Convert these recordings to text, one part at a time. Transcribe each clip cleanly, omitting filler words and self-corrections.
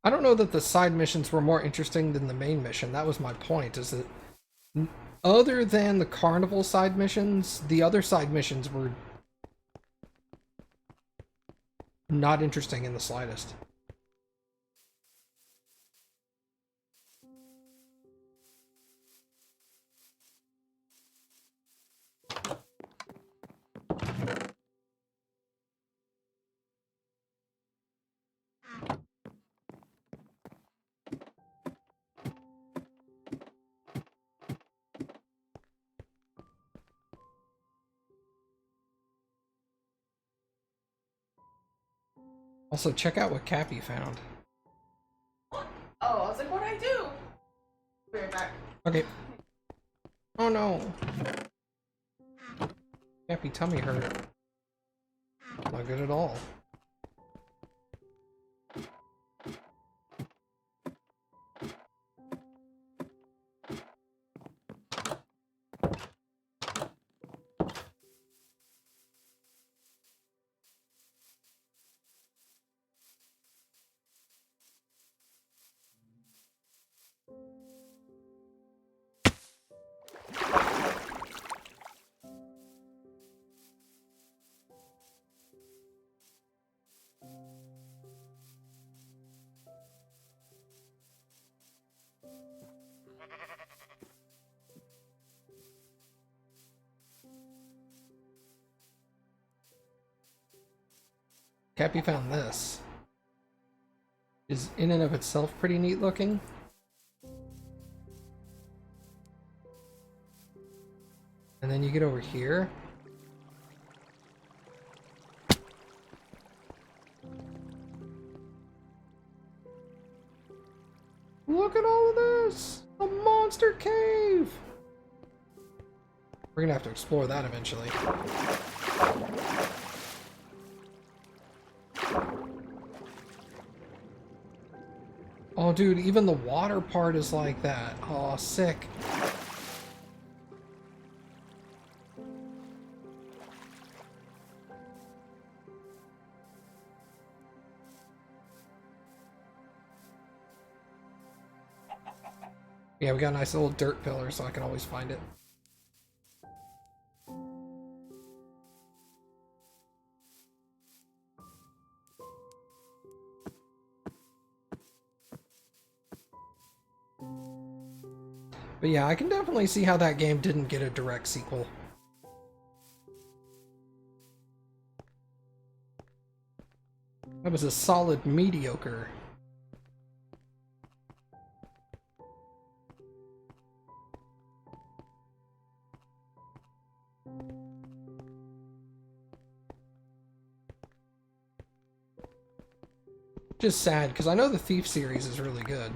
I don't know that the side missions were more interesting than the main mission. That was my point, is that other than the carnival side missions, the other side missions were not interesting in the slightest. Also, check out what Cappy found. Oh, I was like, what'd I do? Be right back. Okay. Oh no. Cappy tummy hurt. Not good at all. Cappy found this. Is in and of itself pretty neat looking. And then you get over here. Look at all of this! A monster cave! We're gonna have to explore that eventually. Oh, dude, even the water part is like that. Oh, sick. Yeah, we got a nice little dirt pillar, so I can always find it. But yeah, I can definitely see how that game didn't get a direct sequel. That was a solid mediocre. Just sad, because I know the Thief series is really good.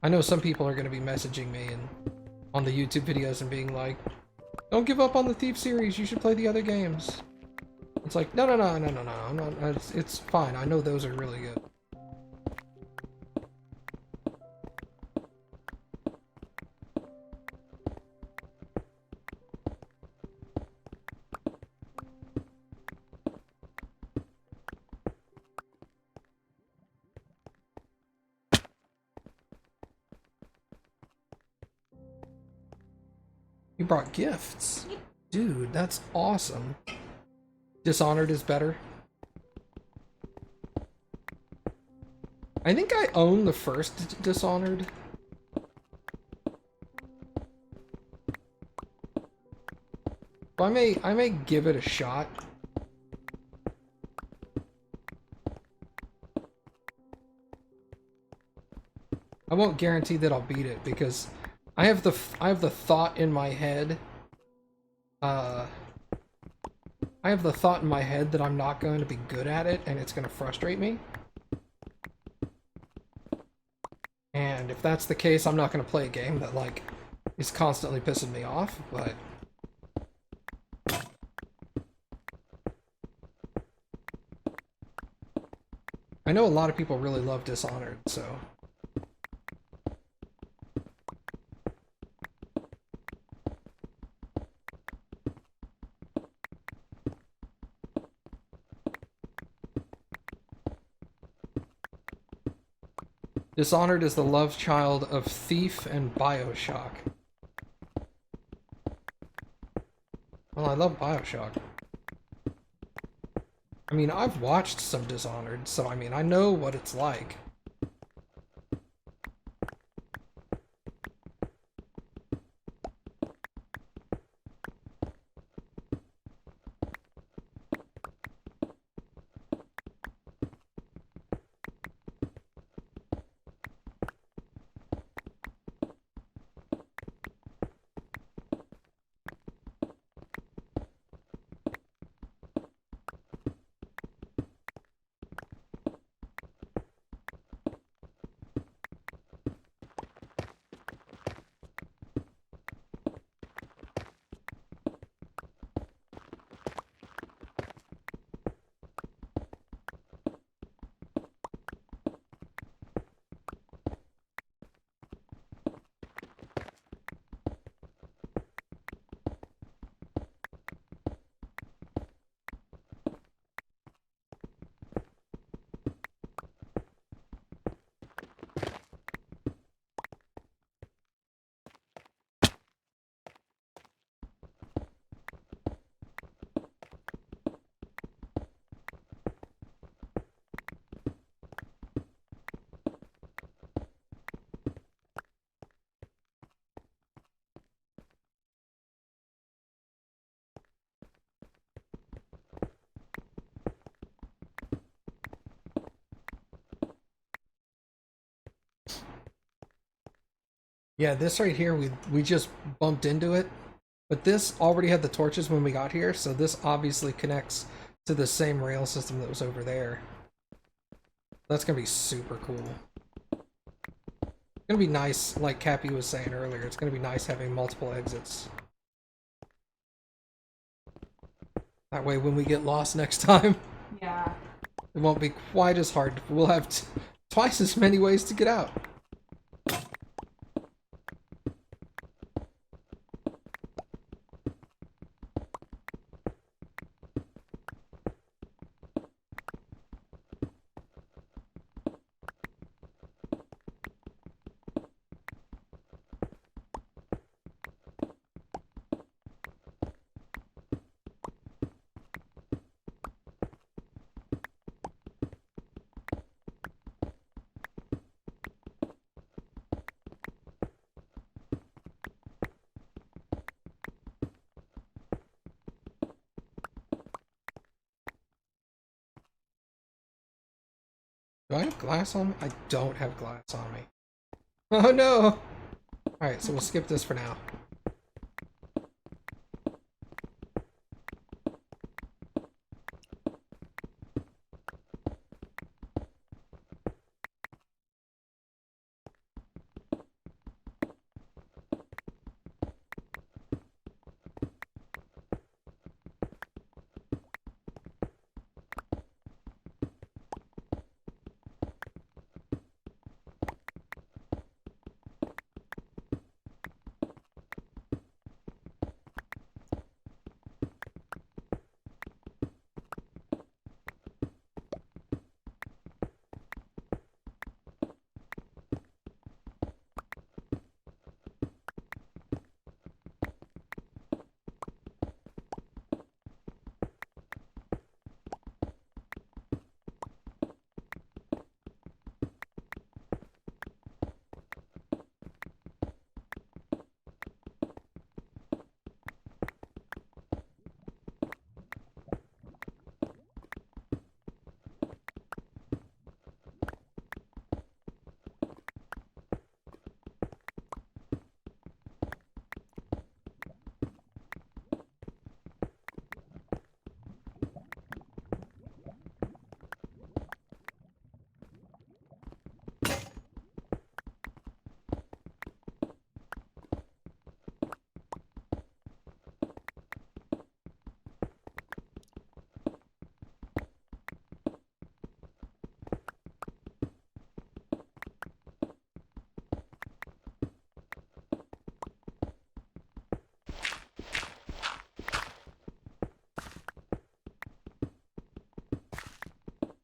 I know some people are going to be messaging me and on the YouTube videos and being like, don't give up on the Thief series, you should play the other games. It's like, no, I'm not, it's fine, I know those are really good. You brought gifts. Dude, that's awesome. Dishonored is better. I think I own the first Dishonored. So I may give it a shot. I won't guarantee that I'll beat it because I have the thought in my head. I have the thought in my head that I'm not going to be good at it and it's going to frustrate me. And if that's the case, I'm not going to play a game that like is constantly pissing me off, but I know a lot of people really love Dishonored, so Dishonored is the love child of Thief and BioShock. Well, I love BioShock. I mean, I've watched some Dishonored, so I mean, I know what it's like. Yeah, this right here, we just bumped into it. But this already had the torches when we got here, so this obviously connects to the same rail system that was over there. That's gonna be super cool. It's gonna be nice, like Cappy was saying earlier, it's gonna be nice having multiple exits. That way when we get lost next time, Yeah. it won't be quite as hard. We'll have twice as many ways to get out. Do I have glass on me? I don't have glass on me. Oh no! Alright, so we'll skip this for now.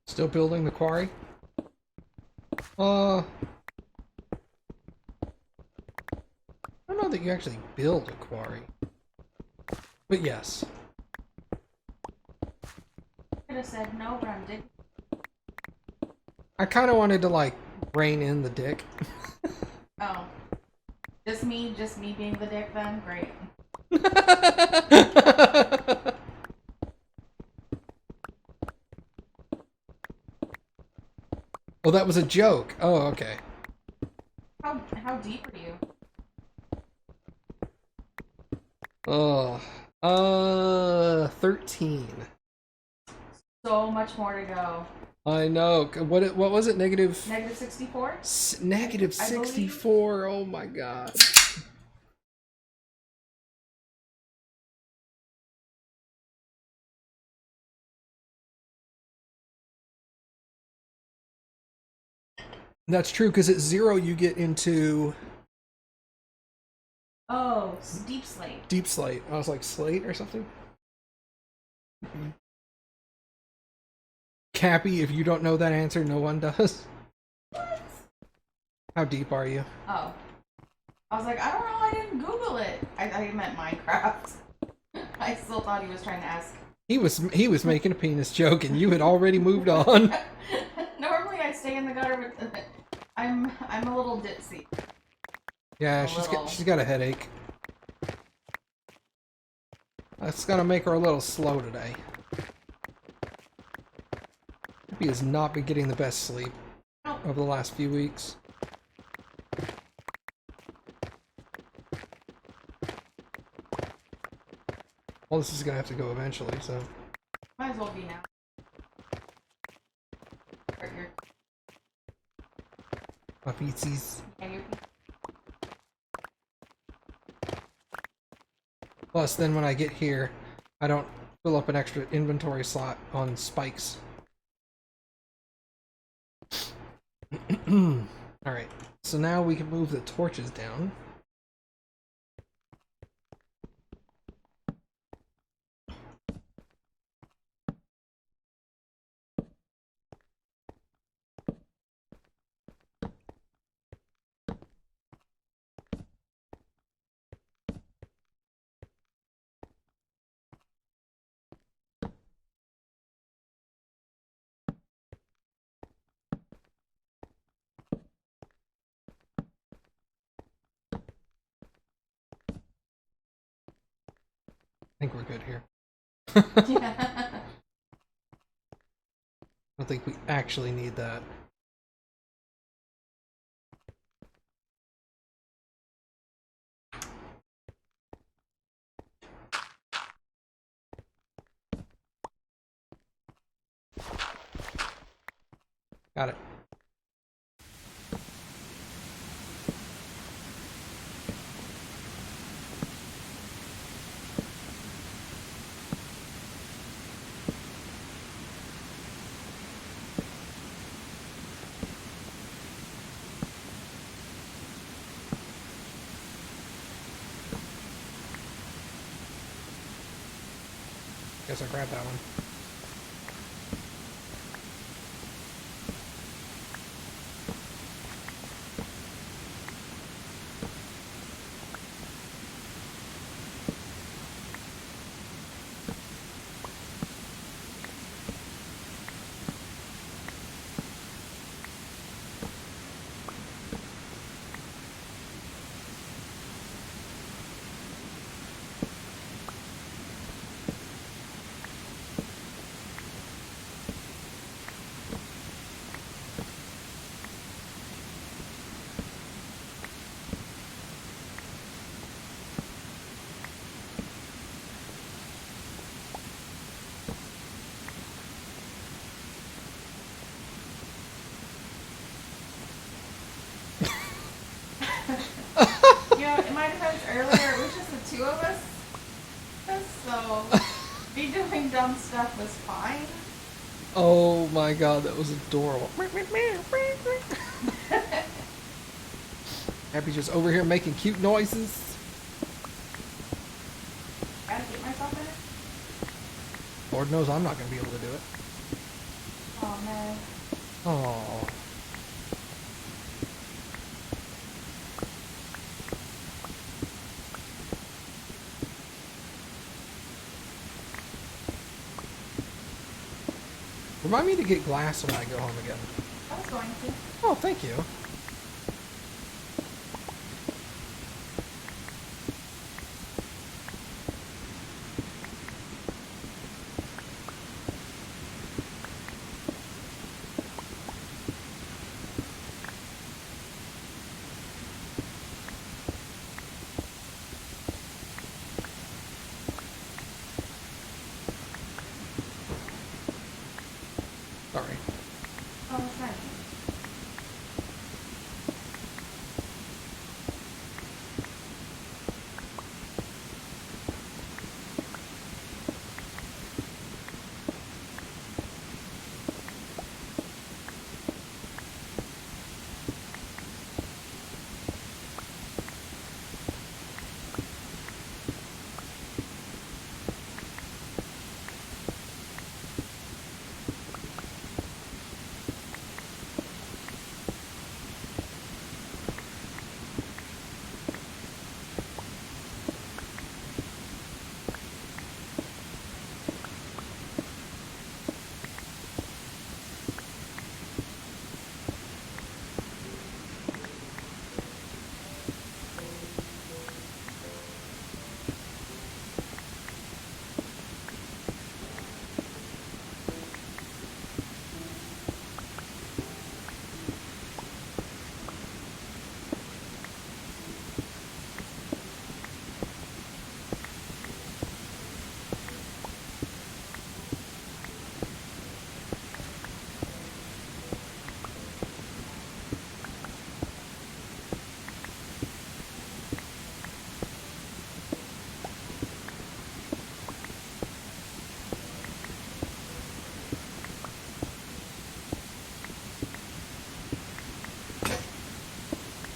Still building the quarry? that you actually build a quarry. But yes. I could have said no, but I'm digging. I kind of wanted to, like, rein in the dick. Oh. Just me being the dick then? Great. Oh, that was a joke. Oh, okay. How deep are you? Oh, 13. So much more to go. I know. What was it? Negative? Negative 64? Negative 64. Oh my god. That's true, because at 0 you get into... Oh, deep slate. Deep slate. I was like, slate or something? Cappy, if you don't know that answer, no one does. What? How deep are you? Oh. I was like, I don't know, I didn't Google it. I thought he meant Minecraft. I still thought he was trying to ask. He was making a penis joke, and you had already moved on. Normally I stay in the gutter with the... I'm a little ditzy. Yeah, she's got a headache. That's gonna make her a little slow today. He has not been getting the best sleep over the last few weeks. Well, this is gonna have to go eventually, so. Might as well be now. My feetsies. And your Plus, then when I get here, I don't fill up an extra inventory slot on spikes. Alright, so now we can move the torches down. I think we're good here. yeah. I don't think we actually need that. Got it. Guess I grabbed that one. In my defense earlier, it was just the two of us. So, me doing dumb stuff was fine. Oh my god, that was adorable. Happy just over here making cute noises. Gotta get myself in it. Lord knows I'm not going to be able to do it. Oh no. Oh. Remind me to get glass when I go home again. I was going to. Oh, thank you. Sorry. Oh, sorry.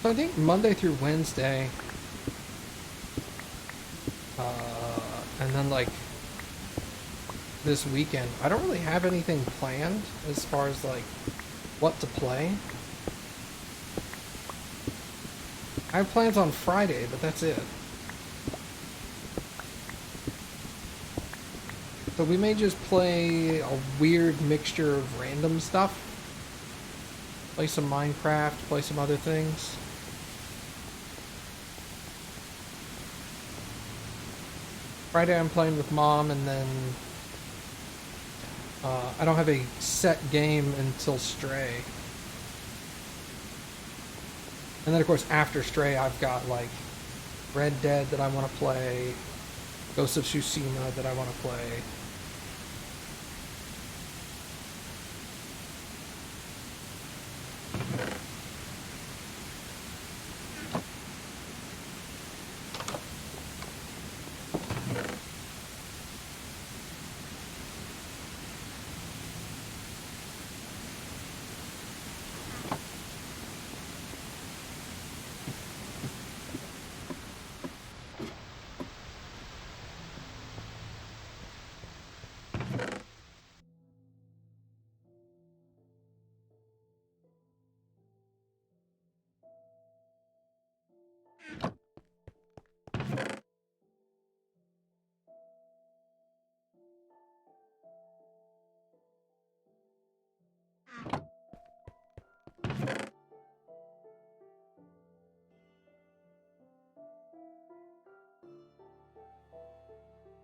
So I think Monday through Wednesday, and then like this weekend, I don't really have anything planned as far as like what to play. I have plans on Friday, but that's it. So we may just play a weird mixture of random stuff. Play some Minecraft, play some other things. Friday I'm playing with Mom, and then I don't have a set game until Stray. And then of course after Stray I've got like Red Dead that I want to play, Ghost of Tsushima that I want to play.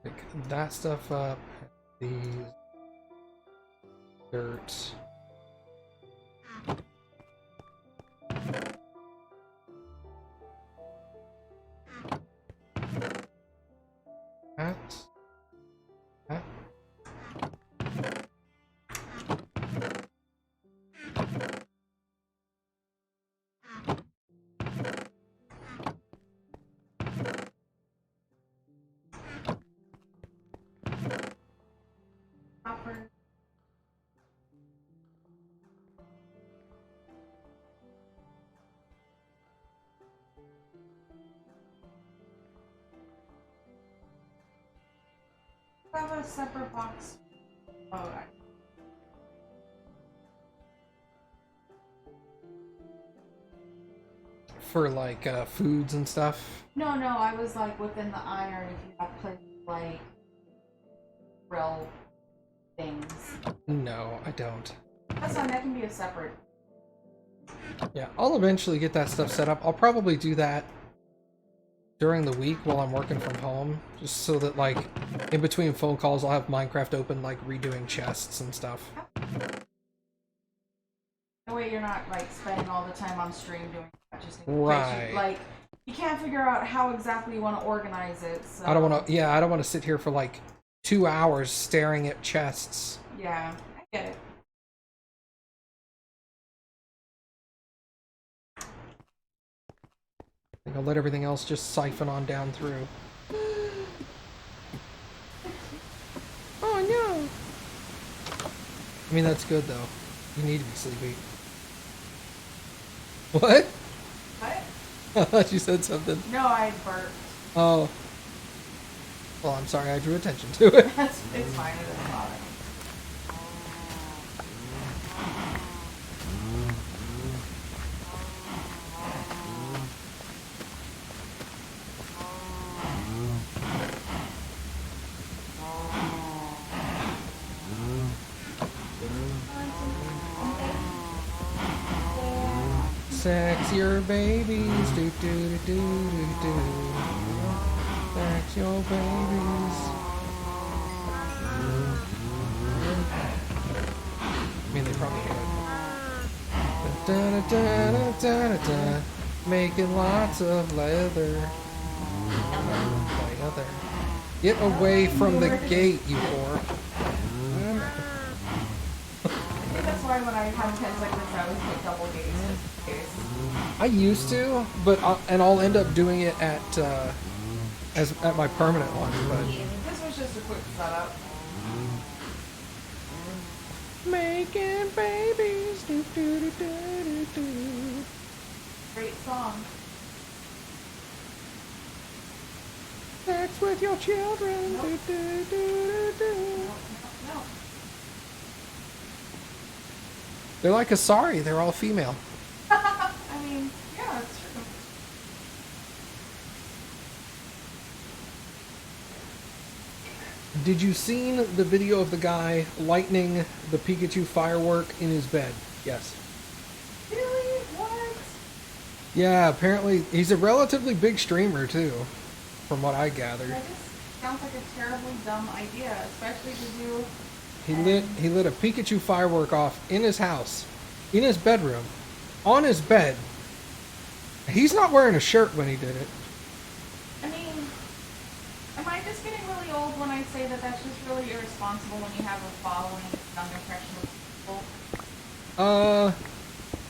Pick that stuff up. These dirt. That. That. Copper. I have a separate box. Oh, For like foods and stuff. no, I was like within the iron if you have places like grill things. No, I don't. That's fine, that can be a separate. Yeah, I'll eventually get that stuff set up. I'll probably do that during the week while I'm working from home, just so that, like, in between phone calls I'll have Minecraft open, like, redoing chests and stuff. That way you're not, like, spending all the time on stream doing that, just in Right. case you, like, you can't figure out how exactly you want to organize it, so... I don't want to, yeah, I don't want to sit here for, like, 2 hours staring at chests. Yeah, I get it. I think I'll let everything else just siphon on down through. Oh no! I mean, that's good though. You need to be sleepy. What? What? I thought you said something. No, I burped. Oh. Well, I'm sorry I drew attention to it. It's fine, it doesn't bother me. Sex your babies, do do do do do do. Sex your babies. I mean, they probably hear it. Da da da da da da da. Making lots of leather. Leather. Get away from the gate, you whore. That's why when I have pens like this, I always put double gates just in case. I used to, but I'll end up doing it at at my permanent one. But This was just a quick setup. making babies, do do do do do do. Great song. Sex with your children, Nope. do do do do do. No. They're like Asari. They're all female. I mean, yeah, that's true. Did you seen the video of the guy lighting the Pikachu firework in his bed? Yes. Really? What? Yeah, apparently he's a relatively big streamer too, from what I gathered. That just sounds like a terribly dumb idea, especially to do. He lit a Pikachu firework off in his house, in his bedroom, on his bed. He's not wearing a shirt when he did it. I mean, am I just getting really old when I say that that's just really irresponsible when you have a following young impressionable people?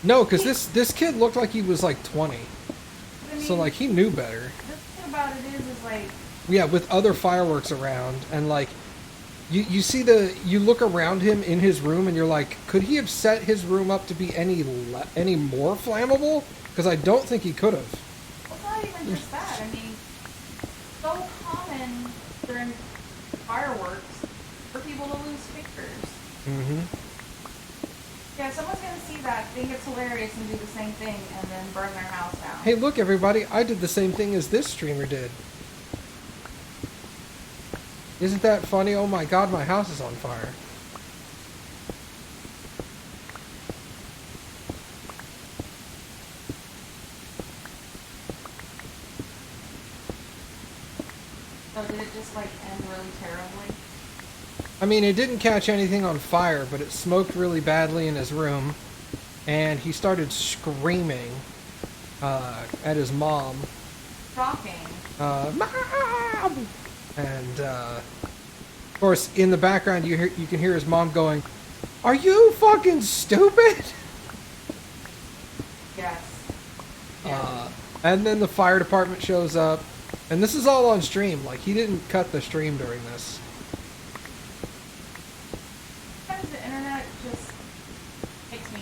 No, because this kid looked like he was like 20, I mean, so like he knew better. the thing about it is like, Yeah, with other fireworks around, and like you see you look around him in his room, and you're like, could he have set his room up to be any more flammable? Because I don't think he could have. well, it's not even just that. I mean, so common during fireworks for people to lose fingers. Mm-hmm. Yeah, someone's gonna see that, think it's hilarious, and do the same thing, and then burn their house down. Hey, look, everybody! I did the same thing as this streamer did. Isn't that funny? Oh my God, my house is on fire. So did it just like end really terribly? I mean, it didn't catch anything on fire, but it smoked really badly in his room, and he started screaming at his mom. Shocking. Mom! And of course, in the background, you can hear his mom going, "Are you fucking stupid?" Yes. And then the fire department shows up, and this is all on stream. Like, he didn't cut the stream during this. Sometimes the internet just makes me.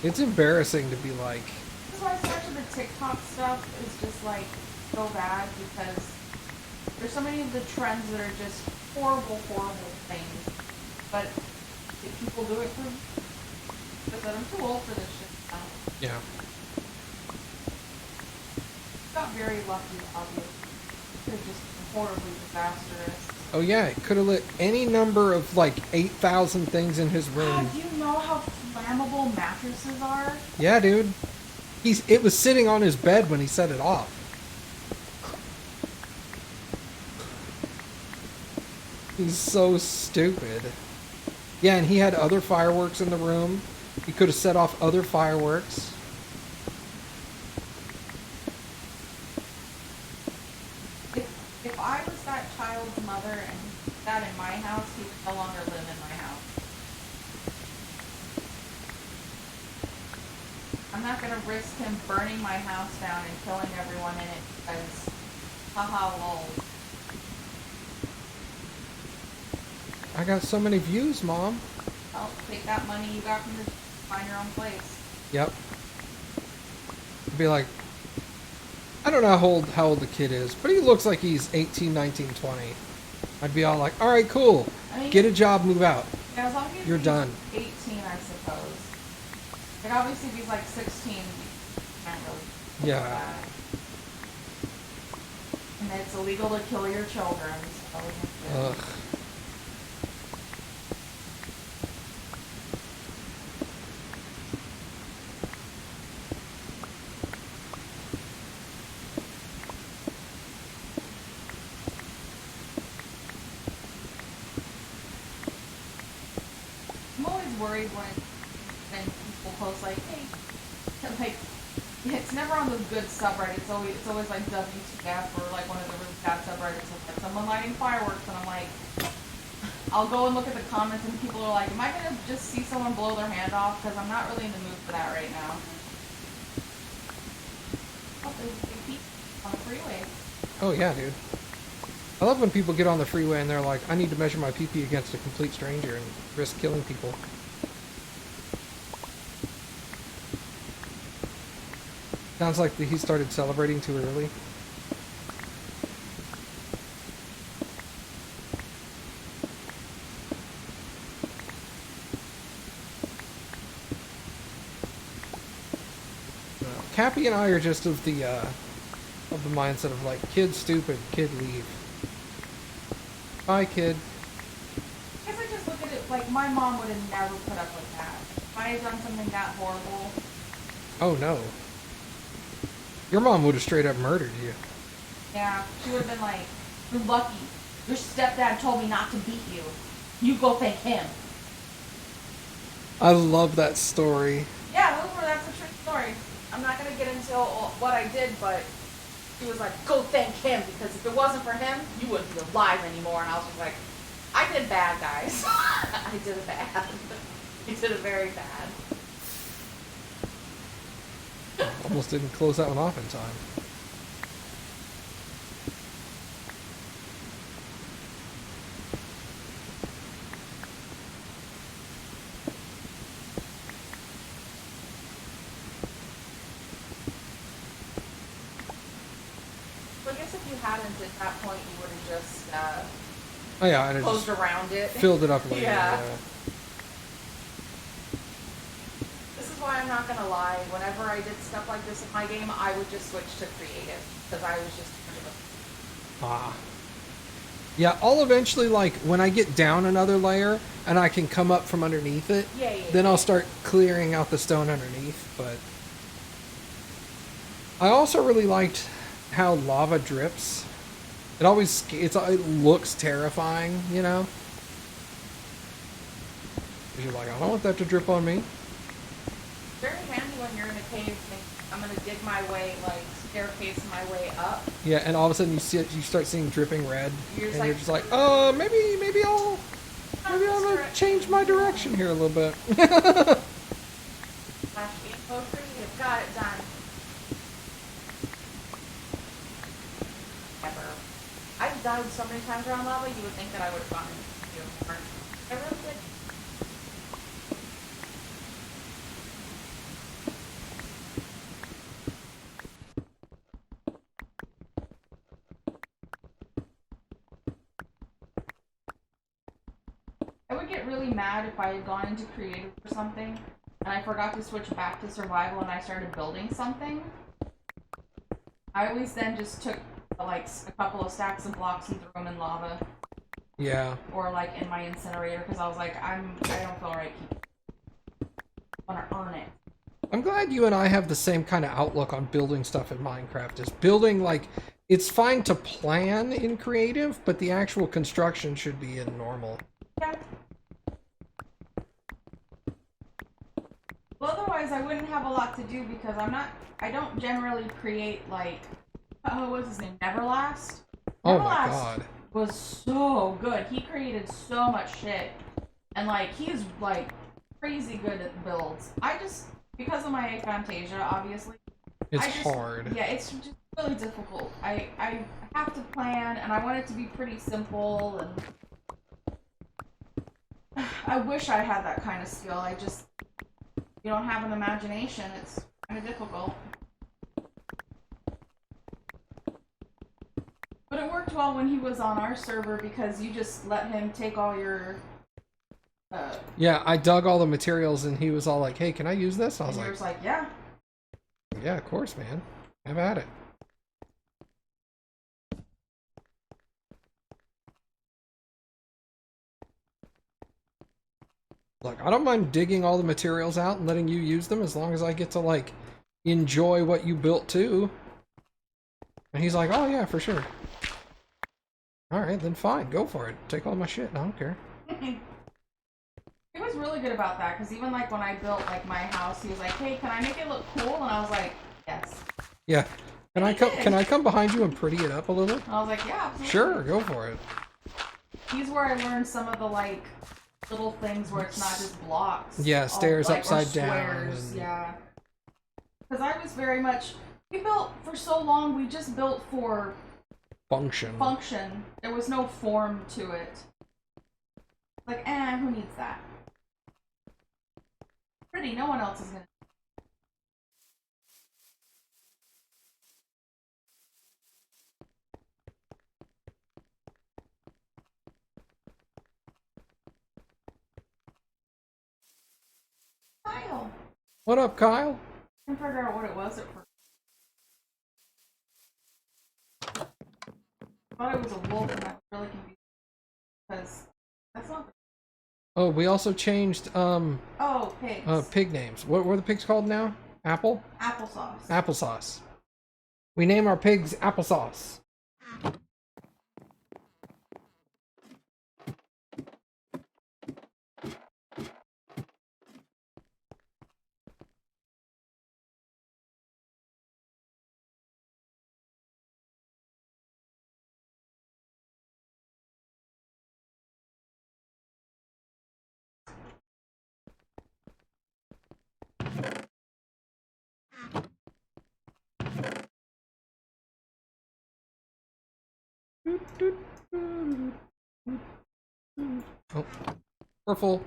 It's embarrassing to be like, That's why so much of the TikTok stuff is just like so bad because there's so many of the trends that are just horrible, horrible things. But if people do it for, because I'm too old for this shit now. yeah. Got very lucky, obviously. Could have just horribly disastrous. Oh yeah, it could have lit any number of like 8,000 things in his room. God, do you know how flammable mattresses are? Yeah, dude. It was sitting on his bed when he set it off. He's so stupid. Yeah, and he had other fireworks in the room. He could have set off other fireworks. If I was that child's mother and that in my house, he would no longer live in my house. I'm not gonna risk him burning my house down and killing everyone in it because, haha, lol. I got so many views, Mom. Well, take that money you got from the find your own place. Yep. I'd be like, I don't know how old the kid is, but he looks like he's 18, 19, 20. I'd be all like, alright, cool. I mean, Get a job, move out. yeah, as long as You're he's done. 18, I suppose. Like, obviously, if he's like 16, you can't really do Yeah. that. And it's illegal to kill your children, so Ugh. I'm always worried when people post like, hey, like, it's never on the good subreddit. It's always like WTF or like one of the really bad subreddits of like someone lighting fireworks, and I'm like, I'll go and look at the comments and people are like, am I gonna just see someone blow their hand off? Because I'm not really in the mood for that right now. Oh, there's big people on the freeway. Oh yeah, dude. I love when people get on the freeway and they're like, I need to measure my PP against a complete stranger and risk killing people. Sounds like he started celebrating too early. Cappy and I are just of the mindset of like, kid stupid, kid leave. Bye, kid. I guess I just look at it like my mom would have never put up with that. If I had done something that horrible. Oh no. Your mom would have straight up murdered you. Yeah, she would have been like, you're lucky. Your stepdad told me not to beat you. You go thank him. I love that story. Yeah, that's a true story. I'm not going to get into what I did, but she was like, go thank him, because if it wasn't for him, you wouldn't be alive anymore. And I was just like, I did bad, guys. I did it bad. I did it very bad. Almost didn't close that one off in time. So I guess if you hadn't at that point, you would have just Oh yeah, and it closed just around it. filled it up later. Yeah. This is why I'm not gonna lie. Whenever I did stuff like this in my game, I would just switch to creative because I was just. Ah. Yeah, I'll eventually, like, when I get down another layer and I can come up from underneath it, then I'll start clearing out the stone underneath, but... I also really liked how lava drips. It it looks terrifying, you know? 'Cause you're like, I don't want that to drip on me. Very handy when you're in a cave. I'm gonna dig my way, like staircase my way up. Yeah, and all of a sudden you start seeing dripping red, You're and like, you're just like, maybe I'll change my direction here a little bit. Flash info creative. Got it done. Ever. I've died so many times around lava. You would think that I would have gotten more. I really did. I would get really mad if I had gone into creative or something and I forgot to switch back to survival and I started building something. I always then just took like a couple of stacks of blocks and threw them in lava. Yeah. Or like in my incinerator because I was like, I don't feel right keeping. I want to earn it. I'm glad you and I have the same kind of outlook on building stuff in Minecraft. Is building, like, it's fine to plan in creative, but the actual construction should be in normal. Yeah. Well, otherwise I wouldn't have a lot to do because I don't generally create like, what's his name? Neverlast? Oh my god. Was so good. He created so much shit. And like, he's like crazy good at builds. I just, because of my aphantasia, obviously. It's hard. Yeah, it's just really difficult. I have to plan and I want it to be pretty simple and I wish I had that kind of skill. You don't have an imagination, it's kind of difficult. But it worked well when he was on our server because you just let him take all your... yeah, I dug all the materials and he was all like, hey, can I use this? I was like, yeah. Yeah, of course, man. Have at it. Like, I don't mind digging all the materials out and letting you use them as long as I get to, like, enjoy what you built too. And he's like, oh yeah, for sure. Alright, then fine, go for it. Take all my shit, I don't care. He was really good about that, because even like when I built like my house, he was like, hey, can I make it look cool? And I was like, yes. Yeah. Can I come behind you and pretty it up a little? And I was like, yeah, absolutely. Sure, go for it. He's where I learned some of the like little things where it's not just blocks. Yeah, stairs like, upside down. Squares, yeah. Because I was very much, we built for so long, we just built for function. There was no form to it. Like, who needs that? Pretty, no one else is gonna. Kyle! What up, Kyle? I can figure out what it was at first. I thought it was a wolf and I was really confused. Because that's not the... Oh, we also changed, Oh, pigs. pig names. What were the pigs called now? Apple? Applesauce. Applesauce. We name our pigs Applesauce. Oh, purple.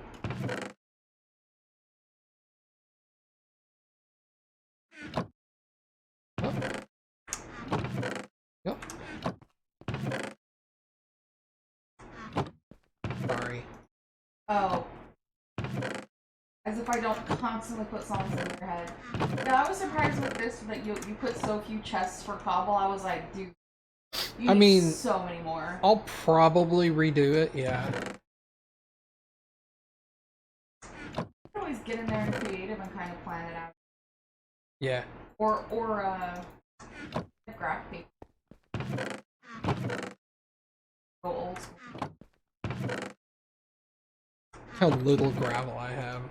Oh. Yep. Sorry. Oh. As if I don't constantly put songs in your head. Yeah, I was surprised with this that you put so few chests for cobble. I was like, dude, you need so many more. I'll probably redo it, yeah. You can always get in there and creative and kind of plan it out. Yeah. Or a graph paper. Go old school. How little gravel I have.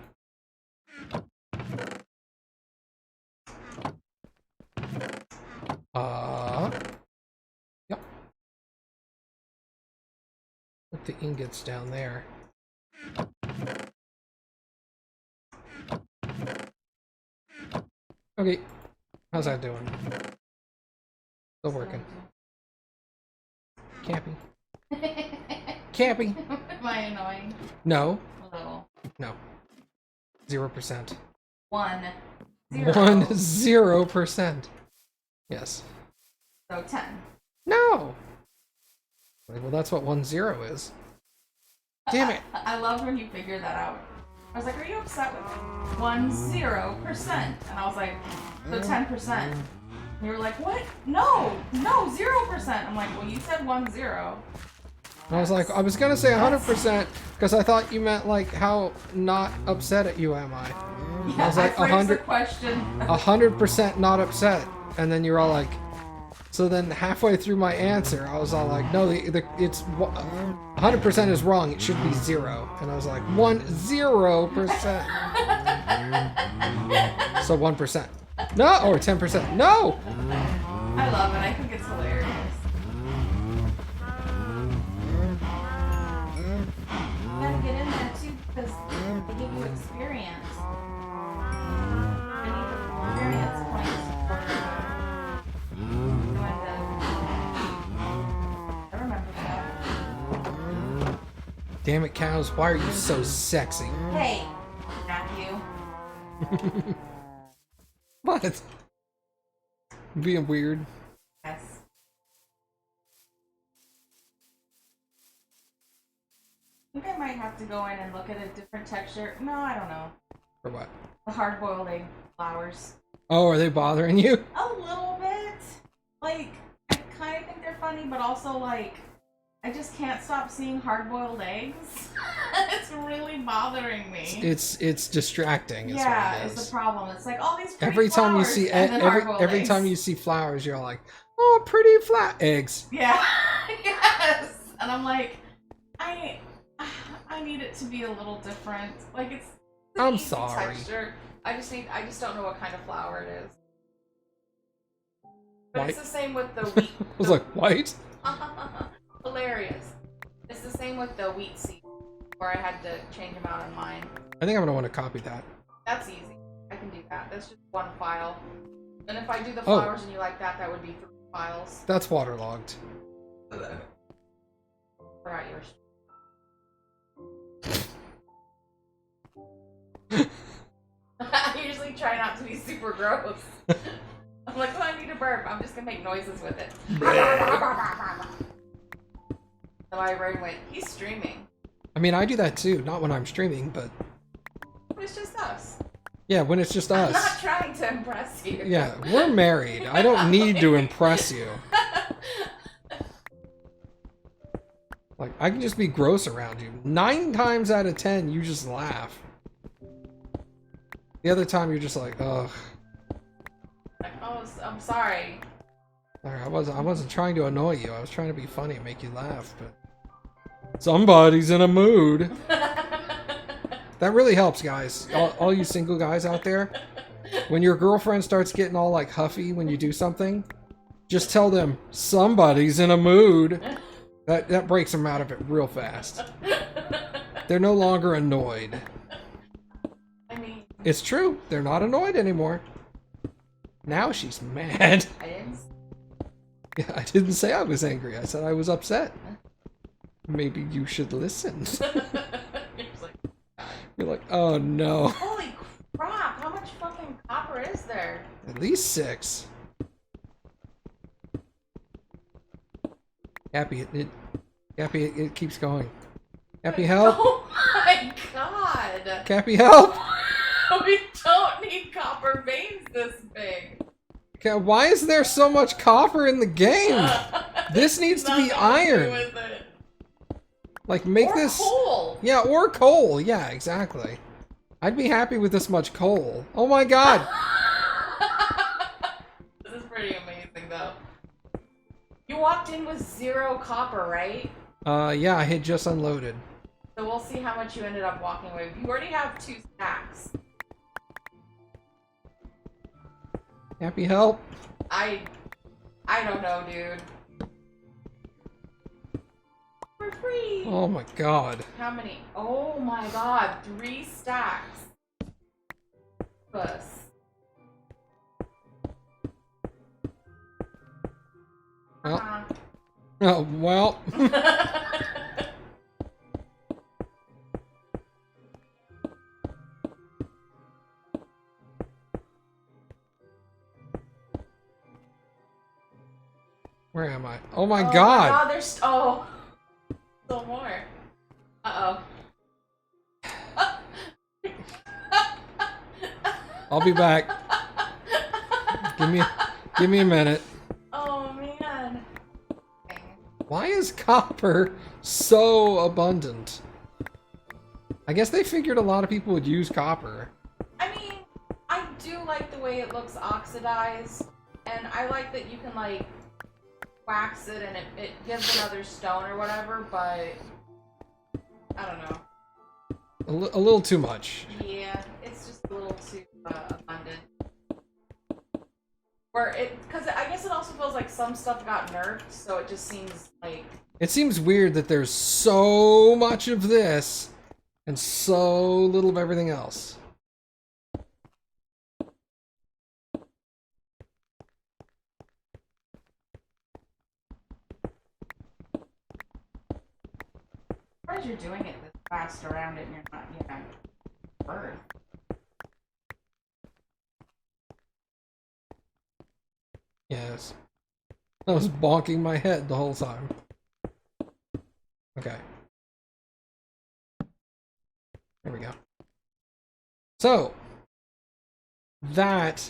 Yep. Put the ingots down there. Okay. How's that doing? Still working. Campy. Campy. Am I annoying? No. A little. No. 0%. 1. 0%. Yes. So 10. No! Well, that's what 10 is. Damn it! I love when you figured that out. I was like, are you upset with me? 10%. And I was like, so 10%. And you were like, what? No, 0%. I'm like, well, you said 10. And I was like, I was gonna say 100% because I thought you meant like how not upset at you am I? Yeah, I was like, I phrased the question. 100% not upset, and then you're all like, so then halfway through my answer, I was all like, no, it's 100% is wrong. It should be 0, and I was like 0%. So 1%. No, or 10%. No. I love it. I think it's hilarious. You gotta get in there too because they give you experience. I need the experience points for doing the. I remember that. Damn it, cows! Why are you so sexy? Hey, Matthew. What? Being weird. Yes. I think I might have to go in and look at a different texture. No, I don't know. For what? The hard-boiled egg flowers. Oh, are they bothering you? A little bit. Like, I kind of think they're funny, but also, like, I just can't stop seeing hard-boiled eggs. It's really bothering me. It's distracting. Is Yeah, what it it's is. the problem. It's like all these pretty Every time you flowers see and then hard-boiled every eggs. time you see flowers, you're like, oh, pretty flat eggs. Yeah. Yes. And I'm like, I need it to be a little different. Like it's an I'm easy sorry. texture. I just don't know what kind of flour it is. But White? it's the same with the wheat. I was like, white? Hilarious. It's the same with the wheat seed, where I had to change them out on mine. I think I'm gonna want to copy that. That's easy. I can do that. That's just one file. And if I do the flowers and you like that, that would be 3 files. That's waterlogged. Forgot yours. I usually try not to be super gross. I'm like, oh, I need a burp. I'm just gonna make noises with it. So my brain went, he's streaming. I mean, I do that too. Not when I'm streaming, but But it's just us. yeah, when it's just I'm us. not trying to impress you. Yeah, we're married. I don't need to impress you. Like, I can just be gross around you. 9 times out of 10, you just laugh. The other time, you're just like, ugh. Like, oh, I'm sorry. Sorry, I wasn't trying to annoy you. I was trying to be funny and make you laugh, but somebody's in a mood. That really helps, guys. All you single guys out there, when your girlfriend starts getting all like huffy when you do something, just tell them somebody's in a mood. That breaks them out of it real fast. They're no longer annoyed. I mean, It's true. They're not annoyed anymore. Now she's mad. I didn't. Yeah, I didn't say I was angry. I said I was upset. Maybe you should listen. You're like, oh no. Holy crap! How much fucking copper is there? At least 6. Happy, it keeps going. Happy, help! Oh my god! Cappy, help! We don't need copper veins this big. Okay, why is there so much copper in the game? This needs to be Nothing iron. do with it. Like, make Or this... coal. Yeah, or coal. Yeah, exactly. I'd be happy with this much coal. Oh my god! This is pretty amazing, though. You walked in with 0 copper, right? Yeah, I had just unloaded. So we'll see how much you ended up walking away with. You already have 2 stacks. Happy, help! I don't know, dude. For free. Oh my god. How many? Oh my god, 3 stacks. Puss. Well. Oh, well. Where am I? Oh my god! Oh my god, there's still more. Uh-oh. I'll be back. Give me a minute. Oh man. Why is copper so abundant? I guess they figured a lot of people would use copper. I mean, I do like the way it looks oxidized, and I like that you can like wax it and it gives another stone or whatever, but I don't know. A little too much. Yeah, it's just a little too abundant. Because I guess it also feels like some stuff got nerfed, so it just seems like... It seems weird that there's so much of this and so little of everything else. As you're doing it this fast around it and you're not, you know, bird. Yes. I was bonking my head the whole time. Okay. There we go. So, that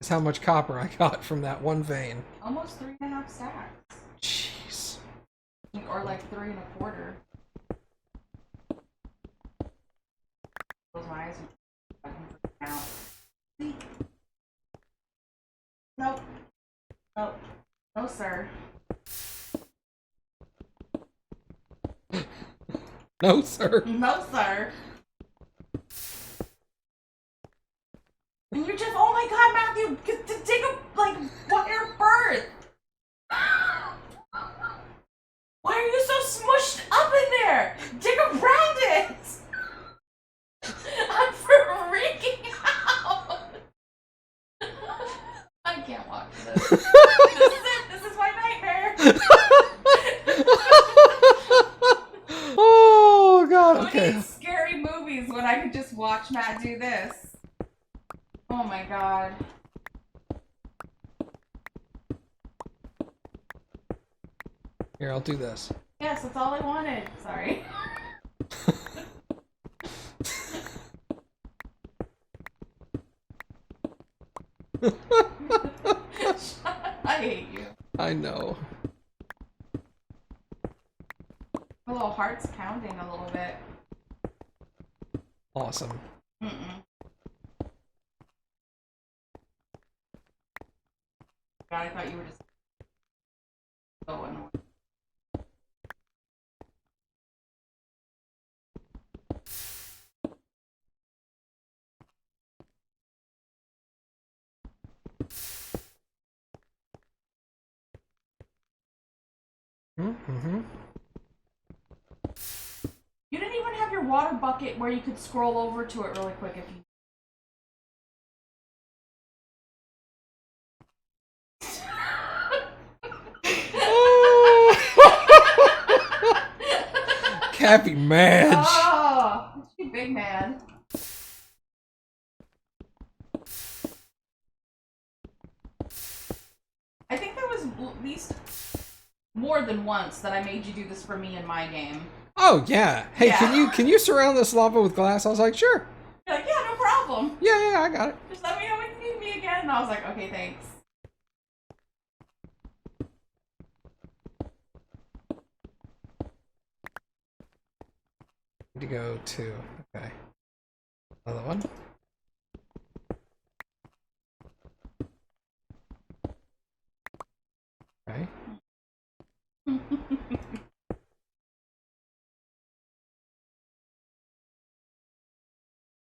is how much copper I got from that one vein. Almost 3.5 stacks. Jeez. Or like 3.25. Close my eyes and out. Nope. Nope. No, sir. No, sir. No, sir. And you're just, oh my god, Matthew, to take a, like, wire birth. Why are you so smushed up in there? Dig around it. I'm freaking out. I can't watch this. This is it. This is my nightmare. Oh, God, okay. I need scary movies when I could just watch Matt do this. Oh my god. Here, I'll do this. Yes, that's all I wanted. Sorry. I hate you. I know. My little heart's pounding a little bit. Awesome. Mm-mm. God, I thought you were just so annoying. Mm-hmm. You didn't even have your water bucket where you could scroll over to it really quick if you... Cappy Madge. Oh, you big man. I think there was at least more than once that I made you do this for me in my game. Oh yeah. Hey, Yeah. can you surround this lava with glass? I was like, sure. You're like, yeah, no problem. Yeah, I got it. Just let me know when you need me again. And I was like, okay, thanks. Need to go to okay. Another one. Okay.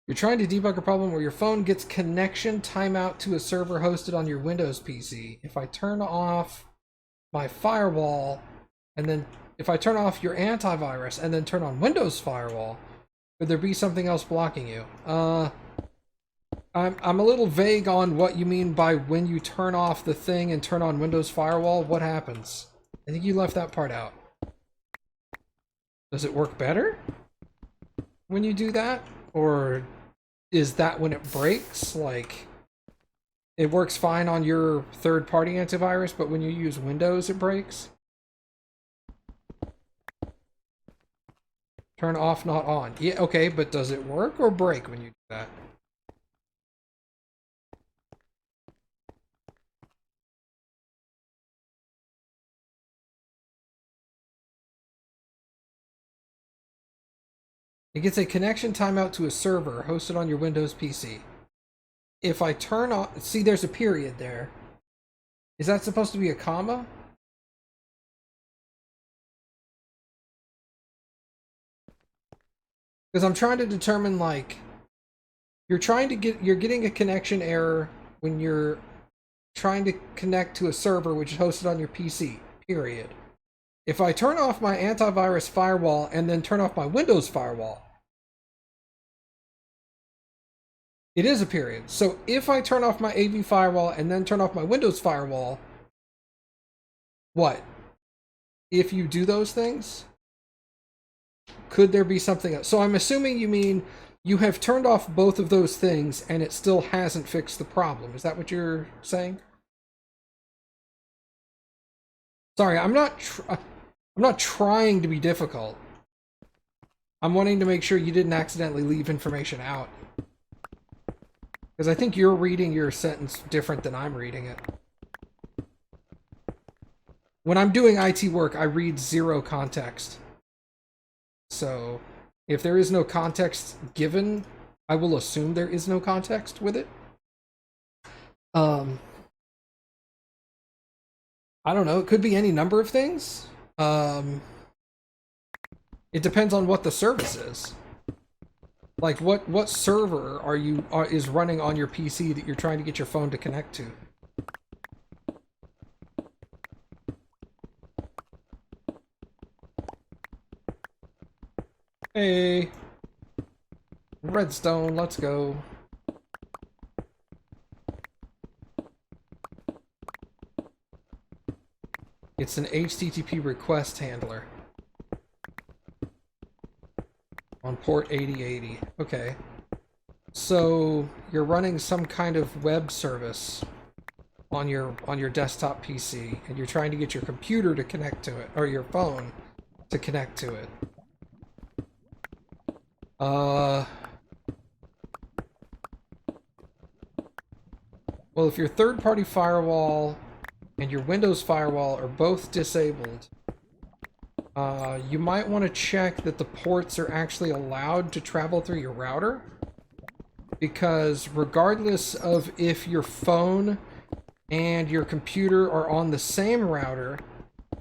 You're trying to debug a problem where your phone gets connection timeout to a server hosted on your Windows PC. If I turn off my firewall, and then if I turn off your antivirus and then turn on Windows firewall, would there be something else blocking you? I'm a little vague on what you mean by when you turn off the thing and turn on Windows firewall. What happens? I think you left that part out. Does it work better when you do that? Or is that when it breaks? Like, it works fine on your third-party antivirus, but when you use Windows, it breaks? Turn off, not on. Yeah, okay, but does it work or break when you do that? It gets a connection timeout to a server hosted on your Windows PC. If I turn on... See, there's a period there. Is that supposed to be a comma? Because I'm trying to determine, like... You're getting a connection error when you're trying to connect to a server which is hosted on your PC, period. If I turn off my antivirus firewall and then turn off my Windows firewall, it is a period. So if I turn off my AV firewall and then turn off my Windows firewall, what? If you do those things, could there be something else? So I'm assuming you mean you have turned off both of those things and it still hasn't fixed the problem. Is that what you're saying? Sorry, I'm not trying to be difficult. I'm wanting to make sure you didn't accidentally leave information out. Because I think you're reading your sentence different than I'm reading it. When I'm doing IT work, I read zero context. So, if there is no context given, I will assume there is no context with it. I don't know, it could be any number of things. It depends on what the service is. Like, what server is running on your PC that you're trying to get your phone to connect to? Hey, Redstone, let's go. It's an HTTP request handler. On port 8080. Okay. So you're running some kind of web service on your desktop PC, and you're trying to get your computer to connect to it, or your phone to connect to it. Well, if your third-party firewall and your Windows firewall are both disabled, you might want to check that the ports are actually allowed to travel through your router, because regardless of if your phone and your computer are on the same router,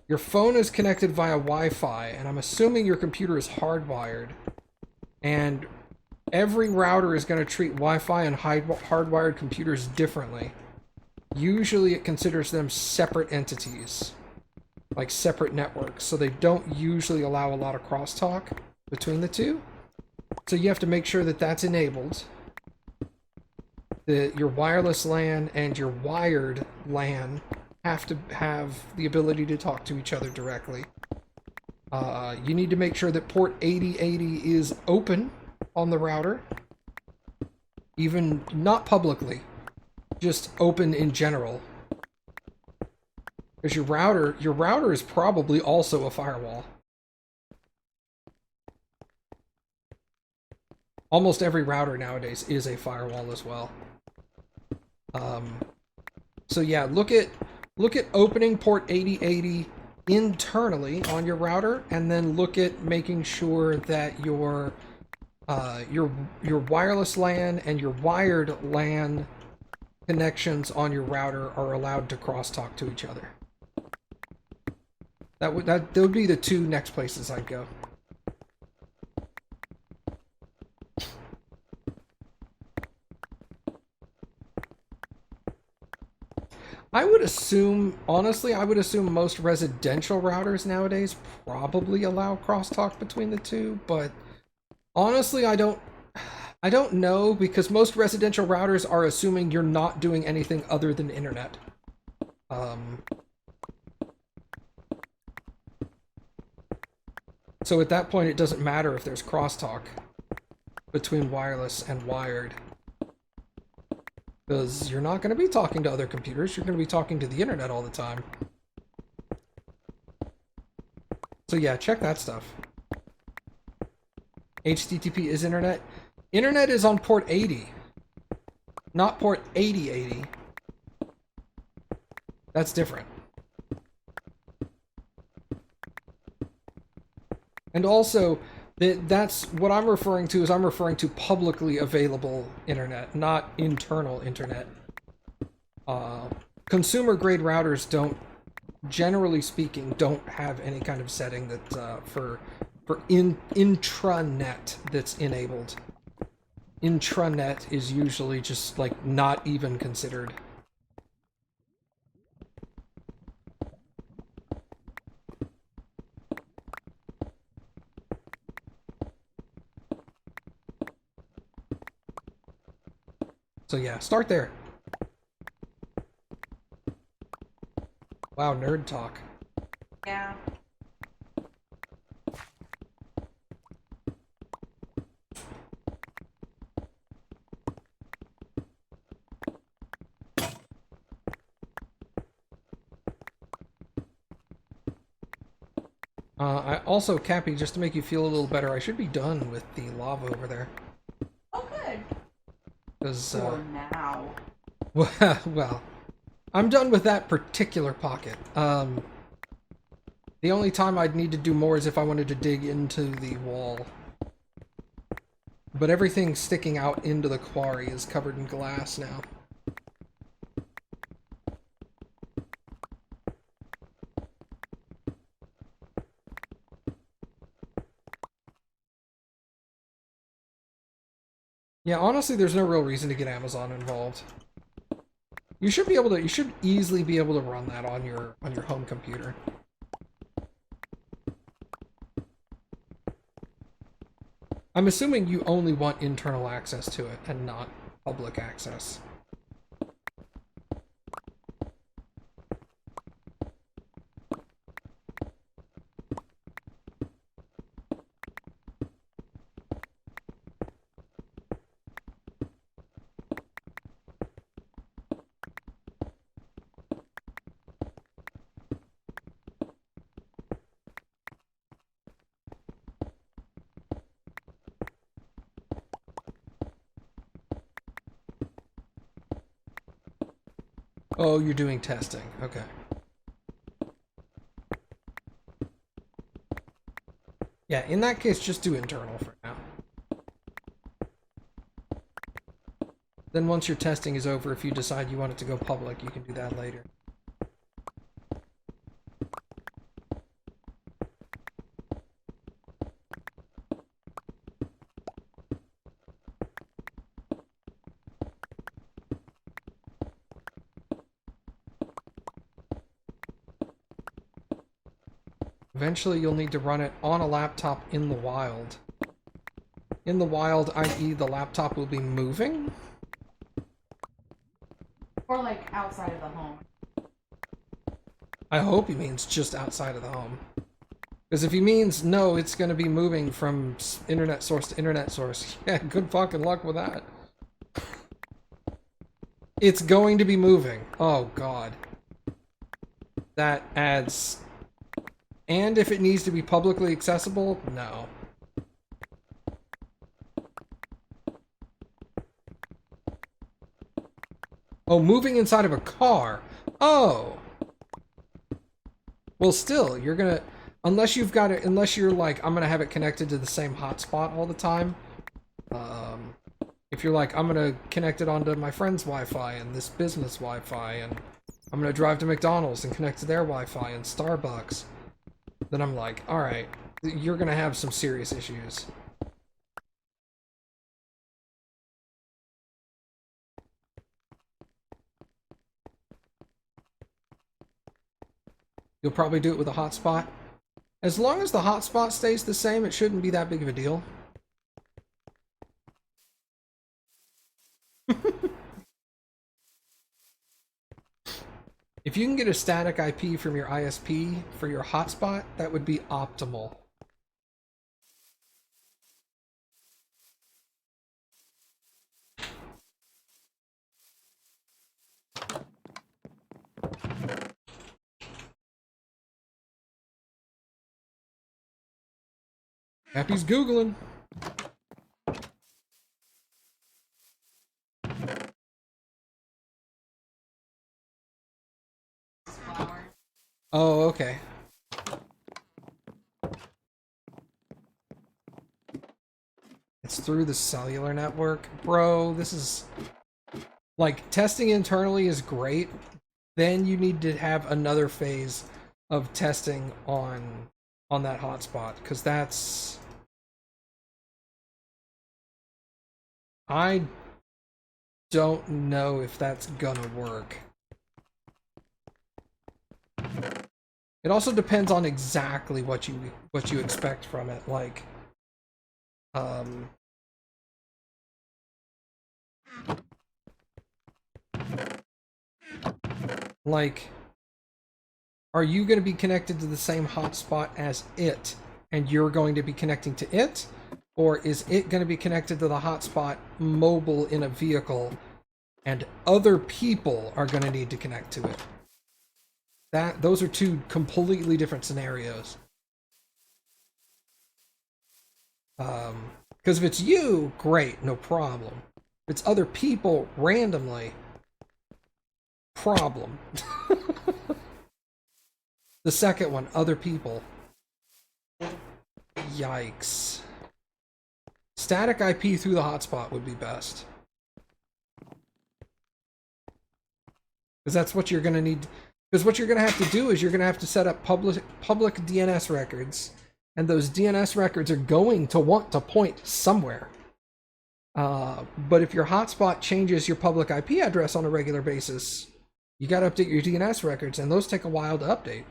your phone is connected via Wi-Fi, and I'm assuming your computer is hardwired, and every router is going to treat Wi-Fi and hardwired computers differently. Usually it considers them separate entities, like separate networks, so they don't usually allow a lot of crosstalk between the two. So you have to make sure that that's enabled. That your wireless LAN and your wired LAN have to have the ability to talk to each other directly. You need to make sure that port 8080 is open on the router. Even not publicly, just open in general. Because your router is probably also a firewall. Almost every router nowadays is a firewall as well. So yeah, look at opening port 8080 internally on your router, and then look at making sure that your wireless LAN and your wired LAN connections on your router are allowed to crosstalk to each other. That would be the two next places I'd go. I would assume, honestly, most residential routers nowadays probably allow crosstalk between the two, but honestly, I don't know, because most residential routers are assuming you're not doing anything other than internet. So at that point, it doesn't matter if there's crosstalk between wireless and wired, because you're not going to be talking to other computers, you're going to be talking to the internet all the time. So yeah, check that stuff. HTTP is internet. Internet is on port 80, not port 8080. That's different. And also, That's what I'm referring to. Is I'm referring to publicly available internet, not internal internet. Consumer grade routers don't, generally speaking, don't have any kind of setting that for intranet that's enabled. Intranet is usually just like not even considered. So yeah, start there. Wow, nerd talk. Yeah. I also, Cappy, just to make you feel a little better, I should be done with the lava over there. Oh, good. Because, For now. well, I'm done with that particular pocket. The only time I'd need to do more is if I wanted to dig into the wall. But everything sticking out into the quarry is covered in glass now. Yeah, honestly, there's no real reason to get Amazon involved. You should be able to, you should easily be able to run that on your home computer. I'm assuming you only want internal access to it and not public access. Oh, you're doing testing. Okay. Yeah, in that case, just do internal for now. Then once your testing is over, if you decide you want it to go public, you can do that later. Eventually, you'll need to run it on a laptop in the wild. In the wild, i.e. the laptop will be moving? Or like outside of the home. I hope he means just outside of the home. Because if he means, no, it's going to be moving from internet source to internet source, yeah, good fucking luck with that. It's going to be moving. Oh, God. That adds... And if it needs to be publicly accessible, no. Oh, moving inside of a car. Oh. Well, still, you're gonna... Unless you've got it... Unless you're like, I'm gonna have it connected to the same hotspot all the time. If you're like, I'm gonna connect it onto my friend's Wi-Fi and this business Wi-Fi, and I'm gonna drive to McDonald's and connect to their Wi-Fi and Starbucks, then I'm like, alright, you're gonna have some serious issues. You'll probably do it with a hotspot. As long as the hotspot stays the same, it shouldn't be that big of a deal. If you can get a static IP from your ISP for your hotspot, that would be optimal. Happy's Googling. Flowers. Oh, okay. It's through the cellular network. Bro, this is... Like, testing internally is great. Then you need to have another phase of testing on that hotspot, because that's... I don't know if that's gonna work. It also depends on exactly what you expect from it, like, are you going to be connected to the same hotspot as it, and you're going to be connecting to it? Or is it going to be connected to the hotspot mobile in a vehicle, and other people are going to need to connect to it? Those are two completely different scenarios. Because if it's you, great, no problem. If it's other people randomly, problem. The second one, other people. Yikes. Static IP through the hotspot would be best. Because that's what you're going to need. Because what you're going to have to do is you're going to have to set up public DNS records. And those DNS records are going to want to point somewhere. But if your hotspot changes your public IP address on a regular basis, you got to update your DNS records, and those take a while to update.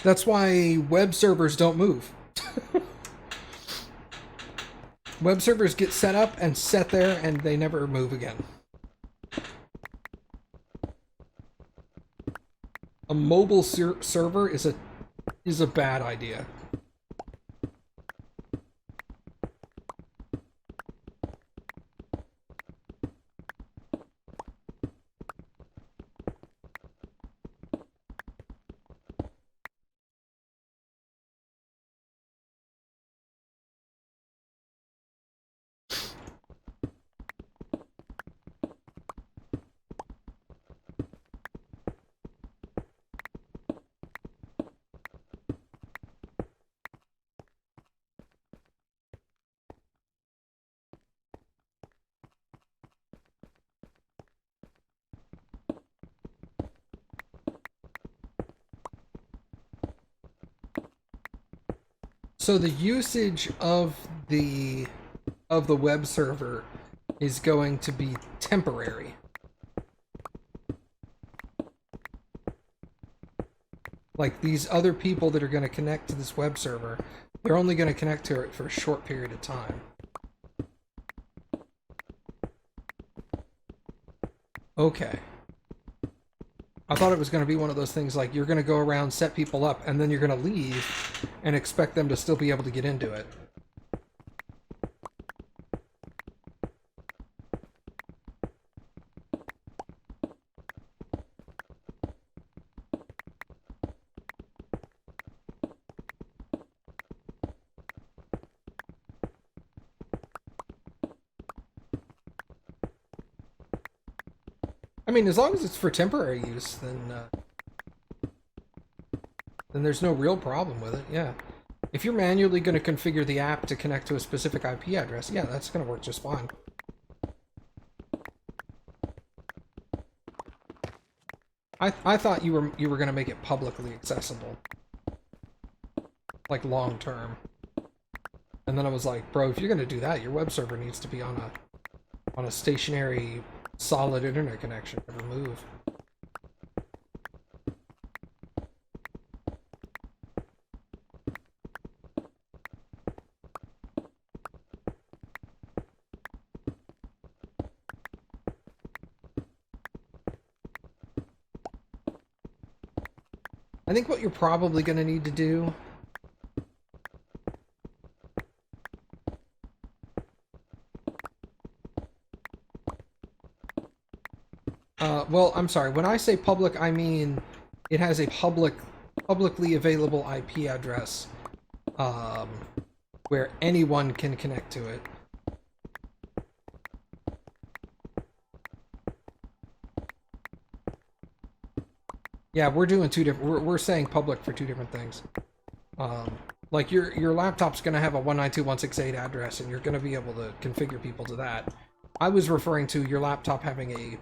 That's why web servers don't move. Web servers get set up and set there, and they never move again. A mobile server is a bad idea. So the usage of the web server is going to be temporary. Like, these other people that are going to connect to this web server, they're only going to connect to it for a short period of time. Okay. I thought it was going to be one of those things like you're going to go around, set people up, and then you're going to leave and expect them to still be able to get into it. I mean, as long as it's for temporary use, then there's no real problem with it, yeah. If you're manually going to configure the app to connect to a specific IP address, yeah, that's going to work just fine. I thought you were going to make it publicly accessible. Like, long term. And then I was like, bro, if you're going to do that, your web server needs to be on a stationary, solid internet connection. Never move. I think what you're probably going to need to do well, I'm sorry. When I say public, I mean it has a publicly available IP address where anyone can connect to it. Yeah, we're doing two different. We're saying public for two different things. Like your laptop's gonna have a 192.168 address, and you're gonna be able to configure people to that. I was referring to your laptop having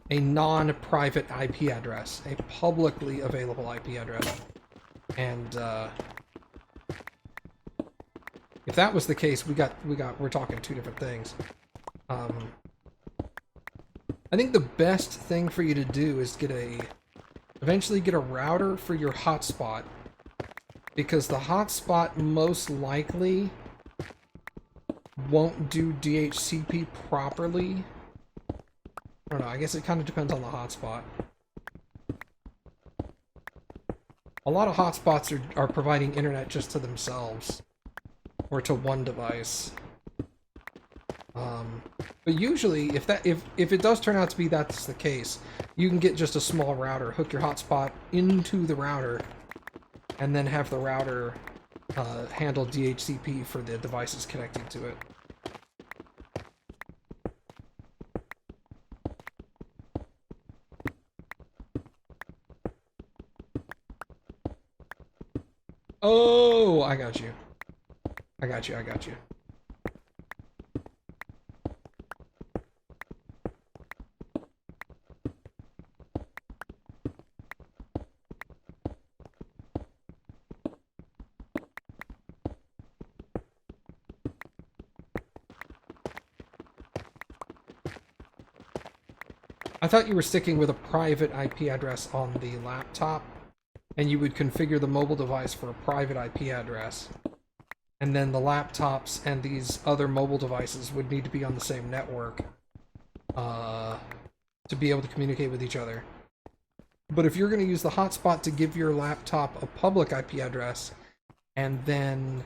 a non-private IP address, a publicly available IP address, and if that was the case, we're talking two different things. I think the best thing for you to do is eventually get a router for your hotspot, because the hotspot most likely won't do DHCP properly. I don't know, I guess it kind of depends on the hotspot. A lot of hotspots are providing internet just to themselves, or to one device. But usually, if it does turn out to be that's the case, you can get just a small router, hook your hotspot into the router, and then have the router handle DHCP for the devices connecting to it. Oh, I got you. I got you. I thought you were sticking with a private IP address on the laptop, and you would configure the mobile device for a private IP address. And then the laptops and these other mobile devices would need to be on the same network to be able to communicate with each other. But if you're going to use the hotspot to give your laptop a public IP address, and then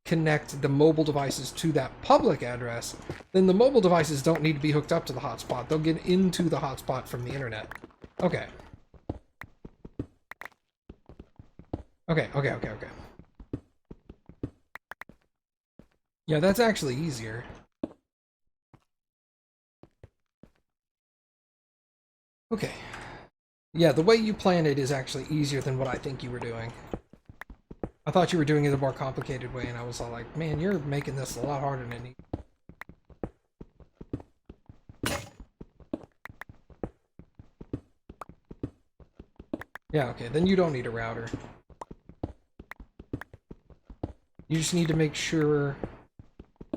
connect the mobile devices to that public address, then the mobile devices don't need to be hooked up to the hotspot. They'll get into the hotspot from the internet. Okay. Okay. Yeah, that's actually easier. Okay. Yeah, the way you plan it is actually easier than what I think you were doing. I thought you were doing it a more complicated way, and I was all like, man, you're making this a lot harder than it needs. Yeah, okay, then you don't need a router. You just need to make sure...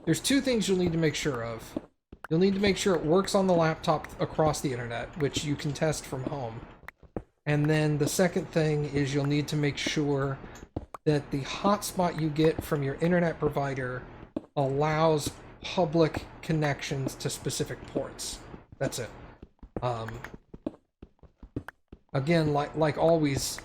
There's two things you'll need to make sure of. You'll need to make sure it works on the laptop across the internet, which you can test from home. And then the second thing is you'll need to make sure that the hotspot you get from your internet provider allows public connections to specific ports. That's it. Again, like always,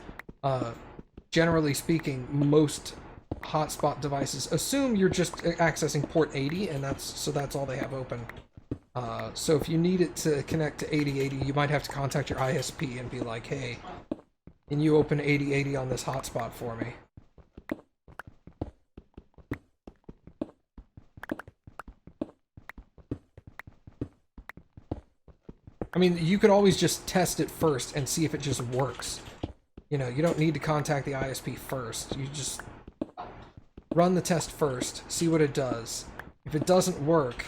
generally speaking, most hotspot devices assume you're just accessing port 80, and that's all they have open. So if you need it to connect to 8080, you might have to contact your ISP and be like, hey, can you open 8080 on this hotspot for me? I mean, you could always just test it first and see if it just works. You know, you don't need to contact the ISP first. You just run the test first, see what it does. If it doesn't work,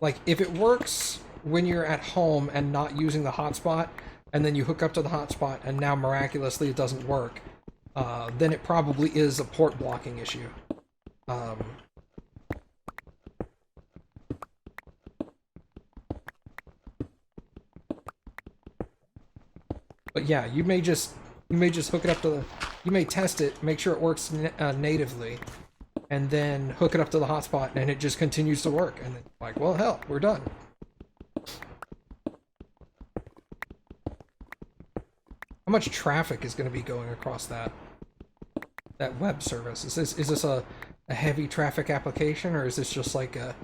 like if it works when you're at home and not using the hotspot, and then you hook up to the hotspot and now miraculously it doesn't work, then it probably is a port blocking issue. But yeah, you may just hook it up to the... You may test it, make sure it works natively, and then hook it up to the hotspot, and it just continues to work. And then, like, well, hell, we're done. How much traffic is going to be going across that web service? Is this a heavy traffic application, or is this just like a...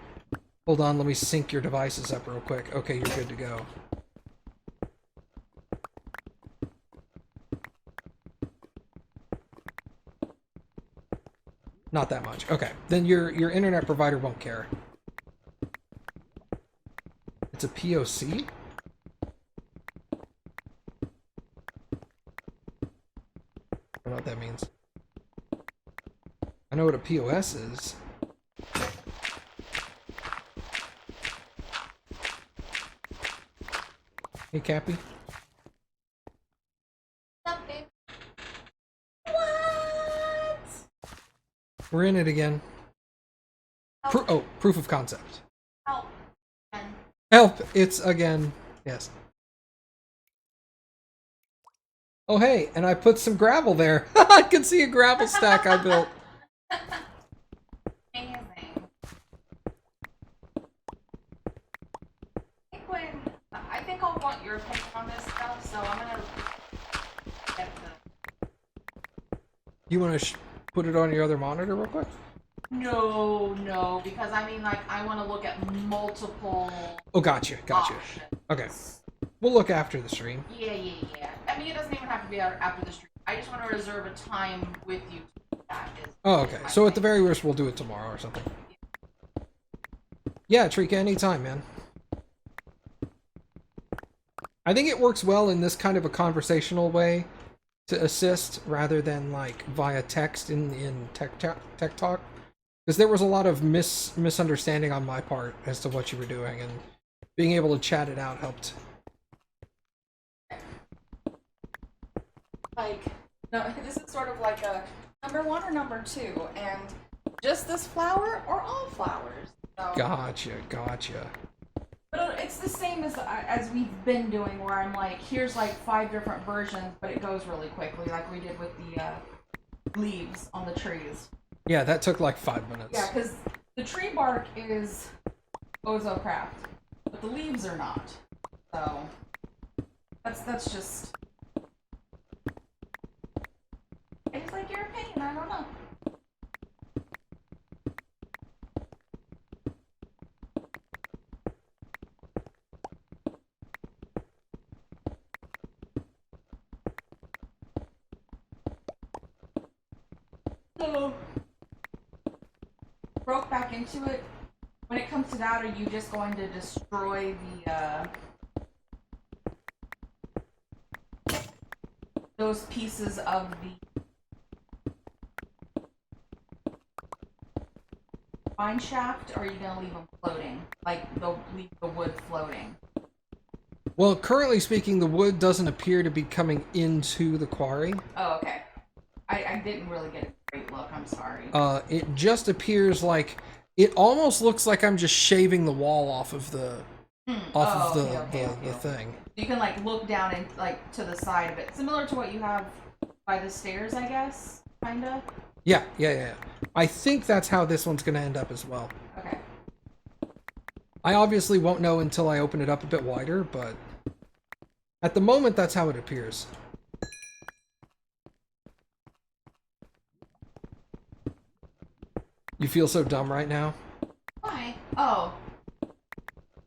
Hold on, let me sync your devices up real quick. Okay, you're good to go. Not that much. Okay. Then your internet provider won't care. It's a POC? don't know what that means. I know what a POS is. Hey, Cappy. What's up, babe? What? We're in it again. Help. Proof of concept. Help. And Help! It's again. Yes. Oh, hey, and I put some gravel there. I can see a gravel stack I built. amazing. I think I'll want your opinion on this stuff, so I'm gonna get the. You want to put it on your other monitor real quick? No, because I mean, like, I want to look at multiple. Oh, gotcha. Options. Okay. We'll look after the stream. Yeah. I mean, it doesn't even have to be after the stream. I just want to reserve a time with you. Oh, okay. So at the very worst, we'll do it tomorrow or something. Yeah, Trika, anytime, man. I think it works well in this kind of a conversational way to assist rather than like via text in tech talk. Because there was a lot of misunderstanding on my part as to what you were doing, and being able to chat it out helped. Like, no, this is sort of like a number 1 or number 2, and just this flower or all flowers. So. Gotcha. But it's the same as we've been doing, where I'm like, here's like 5 different versions, but it goes really quickly, like we did with the leaves on the trees. Yeah, that took like 5 minutes. Yeah, because the tree bark is OzoCraft, but the leaves are not. So that's just. I just like your opinion. I don't know. So, broke back into it. When it comes to that, are you just going to destroy those pieces of the mine shaft, or are you gonna leave them floating? Like, they'll leave the wood floating? Well, currently speaking, the wood doesn't appear to be coming into the quarry. Oh, okay. I didn't really get a great look, I'm sorry. It just appears like it almost looks like I'm just shaving the wall off of the the thing. You can like look down and like to the side of it, similar to what you have by the stairs, I guess, kinda. Yeah. I think that's how this one's gonna end up as well. Okay. I obviously won't know until I open it up a bit wider, but at the moment, that's how it appears. You feel so dumb right now? Why? Oh.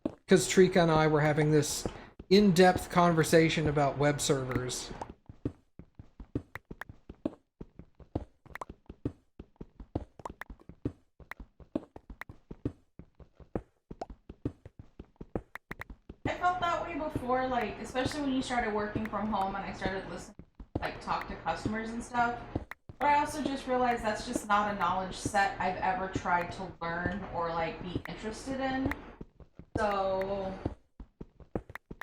Because Trika and I were having this in-depth conversation about web servers. I felt that way before, like, especially when you started working from home and I started listening, like, talk to customers and stuff. But I also just realized that's just not a knowledge set I've ever tried to learn or, like, be interested in. So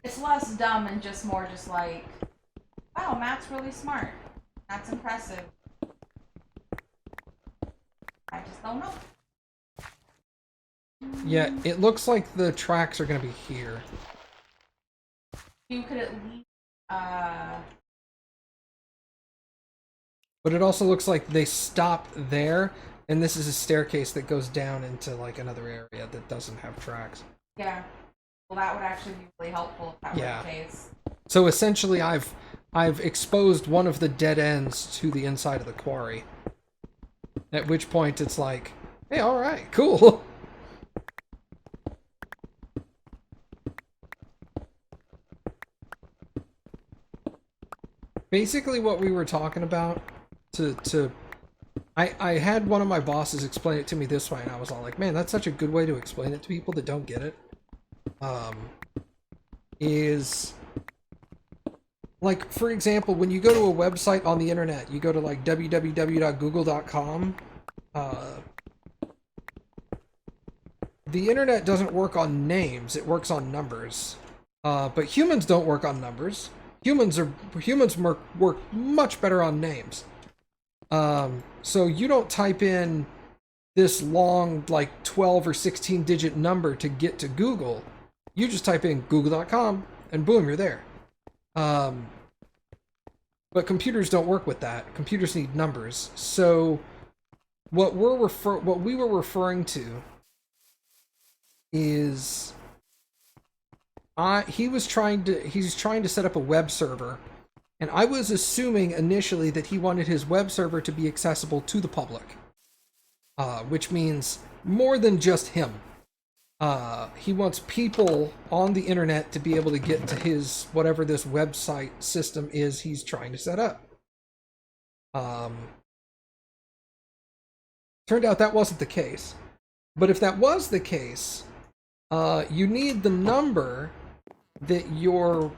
it's less dumb and just more just like, wow, Matt's really smart. That's impressive. I just don't know. Yeah, it looks like the tracks are going to be here. You could at least, But it also looks like they stop there, and this is a staircase that goes down into, like, another area that doesn't have tracks. yeah. Well, that would actually be really helpful if that were the case. So essentially, I've exposed one of the dead ends to the inside of the quarry. At which point, it's like, hey, all right, cool. Basically, what we were talking about I had one of my bosses explain it to me this way, and I was all like, man, that's such a good way to explain it to people that don't get it. Is like, for example, when you go to a website on the internet, you go to like www.google.com, the internet doesn't work on names, it works on numbers. But humans don't work on numbers. Humans work much better on names. So you don't type in this long, like 12 or 16 digit number to get to Google. You just type in google.com and boom, you're there. But computers don't work with that. Computers need numbers. So what we were referring to is he's trying to set up a web server, and I was assuming initially that he wanted his web server to be accessible to the public, which means more than just him. He wants people on the internet to be able to get to his whatever this website system is he's trying to set up. Turned out that wasn't the case. But if that was the case, you need the number that your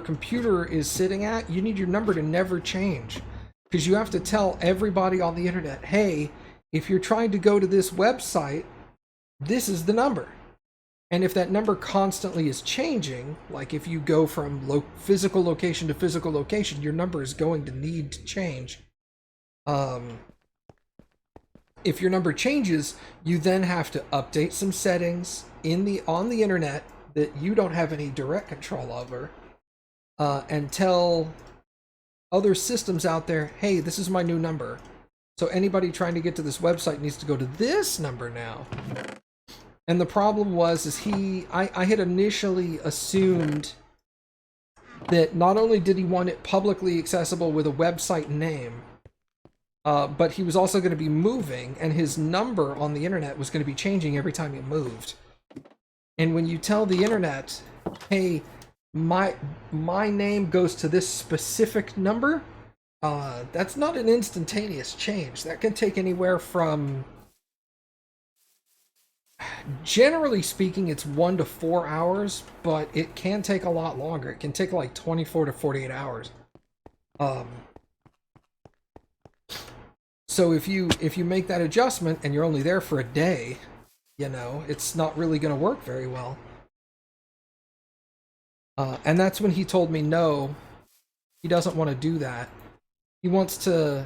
computer is sitting at. You need your number to never change, because you have to tell everybody on the internet, hey, if you're trying to go to this website, this is the number. And if that number constantly is changing, like if you go from physical location to physical location, your number is going to need to change. If your number changes, you then have to update some settings on the internet that you don't have any direct control over, and tell other systems out there, hey, this is my new number. So anybody trying to get to this website needs to go to this number now. And the problem was, I had initially assumed that not only did he want it publicly accessible with a website name, but he was also going to be moving, and his number on the internet was going to be changing every time he moved. And when you tell the internet, hey, my name goes to this specific number, that's not an instantaneous change. That can take anywhere from, generally speaking, it's 1 to 4 hours, but it can take a lot longer. It can take like 24 to 48 hours. So if you make that adjustment and you're only there for a day, you know, it's not really going to work very well. And that's when he told me no, he doesn't want to do that. He wants to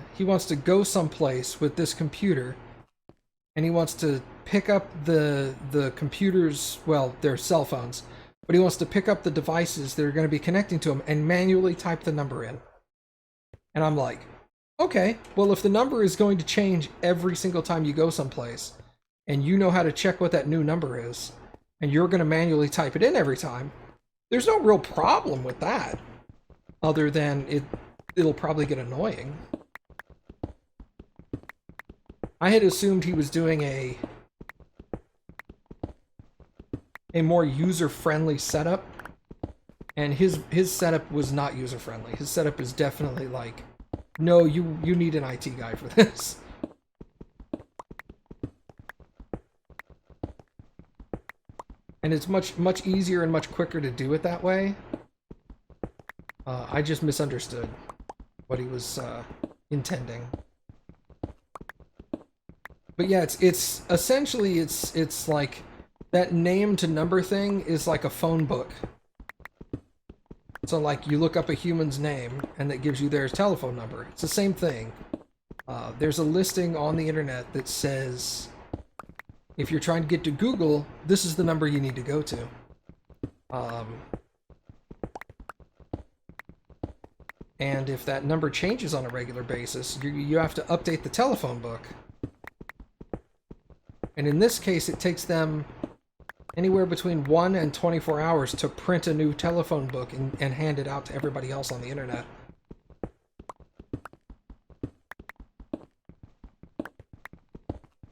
go someplace with this computer, and he wants to pick up the computers, well, their cell phones, but he wants to pick up the devices that are going to be connecting to him and manually type the number in. And I'm like, okay, well, if the number is going to change every single time you go someplace, and you know how to check what that new number is, and you're going to manually type it in every time, there's no real problem with that, other than it'll probably get annoying. I had assumed he was doing a more user-friendly setup, and his setup was not user-friendly. His setup is definitely like, no, you need an IT guy for this. And it's much easier and much quicker to do it that way. I just misunderstood what he was intending. But yeah, it's essentially it's like that name to number thing is like a phone book. So like you look up a human's name and that gives you their telephone number. It's the same thing. There's a listing on the internet that says, if you're trying to get to Google, this is the number you need to go to. And if that number changes on a regular basis, you have to update the telephone book. And in this case, it takes them anywhere between 1 and 24 hours to print a new telephone book and hand it out to everybody else on the internet.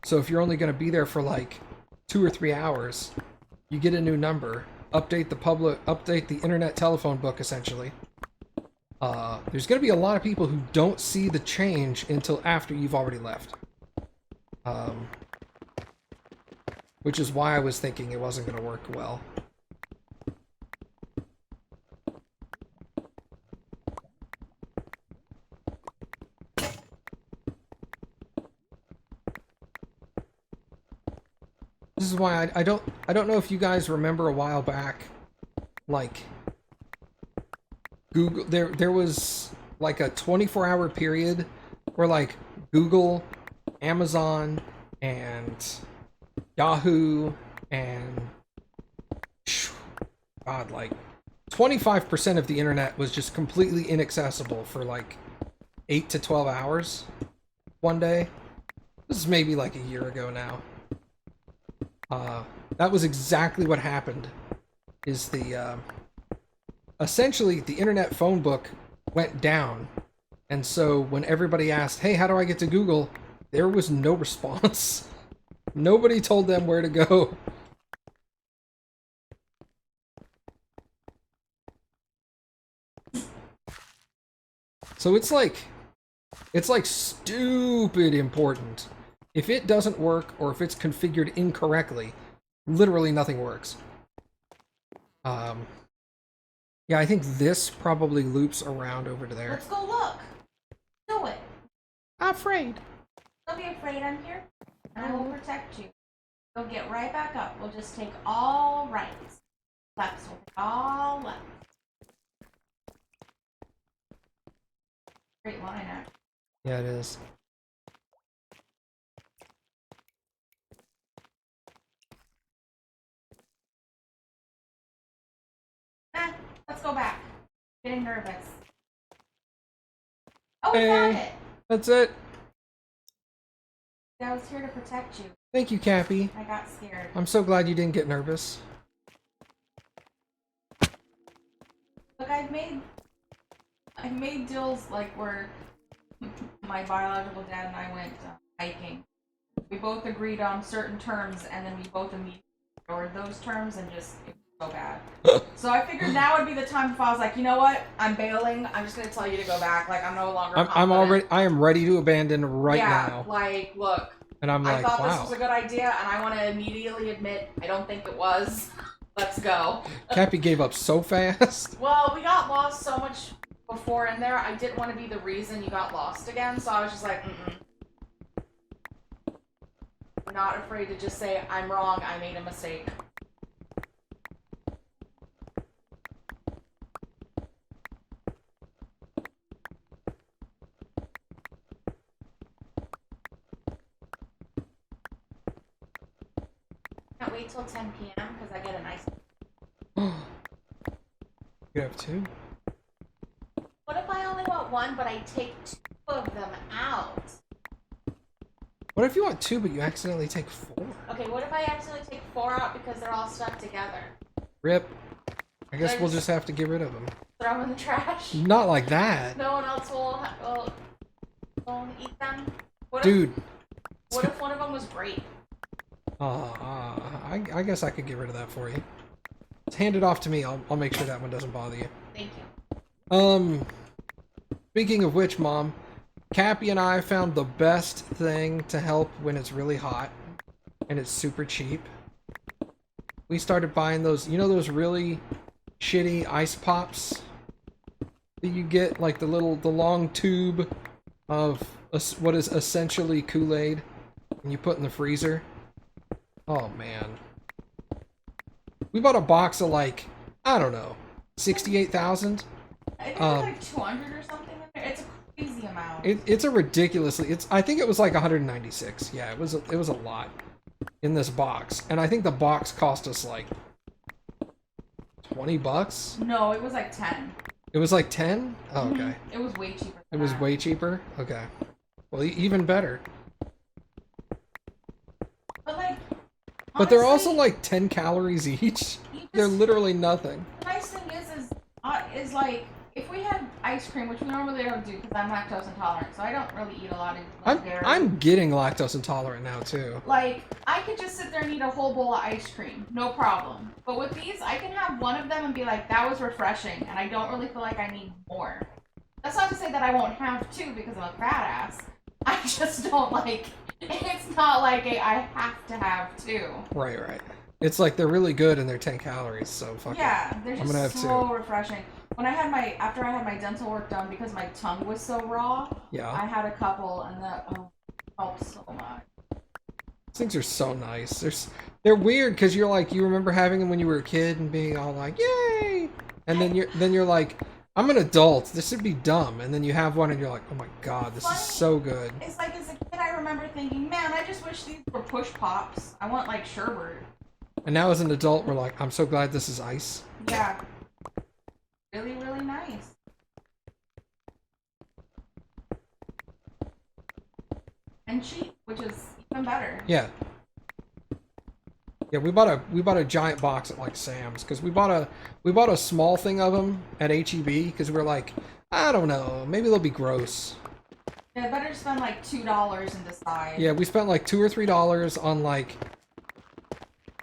So if you're only going to be there for like 2 or 3 hours, you get a new number, update the internet telephone book essentially. There's going to be a lot of people who don't see the change until after you've already left. Which is why I was thinking it wasn't going to work well. is why I don't know if you guys remember a while back, like Google, there was like a 24-hour period where like Google, Amazon, and Yahoo, and God, like 25% of the internet was just completely inaccessible for like 8 to 12 hours one day. This is maybe like a year ago now. That was exactly what happened. Is the essentially the internet phone book went down, and so when everybody asked, "Hey, how do I get to Google?" there was no response. Nobody told them where to go. So it's like stupid important. If it doesn't work, or if it's configured incorrectly, literally nothing works. Yeah, I think this probably loops around over to there. Let's go look. Do it. I'm afraid. Don't be afraid, I'm here. And I will protect you. You'll get right back up. We'll just take all rights. Lefts, we'll take all left. Great line, actually. Yeah, it is. Let's go back. Getting nervous. Oh, we found it! That's it. I was here to protect you. Thank you, Cappy. I got scared. I'm so glad you didn't get nervous. Look, I've made deals like where my biological dad and I went hiking. We both agreed on certain terms, and then we both immediately ignored those terms and just it was so bad. So I figured now would be the time if I was like, you know what, I'm bailing. I'm just gonna tell you to go back. Like I'm no longer. I am ready to abandon right now. Like look. And I'm like, I thought wow. this was a good idea, and I want to immediately admit I don't think it was. Let's go. Cappy gave up so fast. Well, we got lost so much before in there. I didn't want to be the reason you got lost again, so I was just like, I'm not afraid to just say, I'm wrong, I made a mistake. Can't wait till 10 p.m. because I get a nice... You have two? What if I only want one, but I take 2 of them out? What if you want 2, but you accidentally take 4? Okay, what if I accidentally take 4 out because they're all stuck together? Rip. I guess we'll just have to get rid of them. Throw them in the trash? Not like that. No one else will eat them? Dude. What if one of them was grape? I guess I could get rid of that for you. Just hand it off to me. I'll make sure that one doesn't bother you. Thank you. Speaking of which, Mom, Cappy and I found the best thing to help when it's really hot, and it's super cheap. We started buying those, you know those really shitty ice pops that you get, like the long tube of what is essentially Kool-Aid, and you put in the freezer? Oh man. We bought a box of like, I don't know, 68,000? I think it's like 200 or something in there. It's a crazy amount. It's a ridiculously, I think it was like 196. Yeah, it was a lot in this box. And I think the box cost us like $20? No, it was like 10. It was like 10? Oh, okay. It was way cheaper. It was way cheaper? Okay. Well, even better. But like, But they're honestly, also like 10 calories each. They're literally nothing. The nice thing is like, if we had ice cream, which we normally don't do because I'm lactose intolerant, so I don't really eat a lot of dairy. I'm getting lactose intolerant now too. Like, I could just sit there and eat a whole bowl of ice cream, no problem. But with these, I can have one of them and be like, that was refreshing, and I don't really feel like I need more. That's not to say that I won't have 2 because I'm a fat ass. I just don't like, it's not like I have to have 2. Right. It's like they're really good and they're 10 calories, so fuck yeah, it. they're I'm gonna have just so refreshing. When I had after I had my dental work done because my tongue was so raw, Yeah. I had a couple and that helped so much. things are so nice. They're weird because you're like, you remember having them when you were a kid and being all like, yay! And then you're like, I'm an adult. This would be dumb. And then you have one and you're like, oh my god, this is so good. It's like as a kid, I remember thinking, man, I just wish these were push pops. I want like sherbet. And now as an adult, we're like, I'm so glad this is ice. Yeah. Really, really nice. And cheap, which is even better. Yeah. Yeah, we bought a giant box at like Sam's because we bought a small thing of them at HEB because we were like, I don't know, maybe they'll be gross. Yeah, better spend like $2 and decide. Yeah, we spent like $2 or $3 on like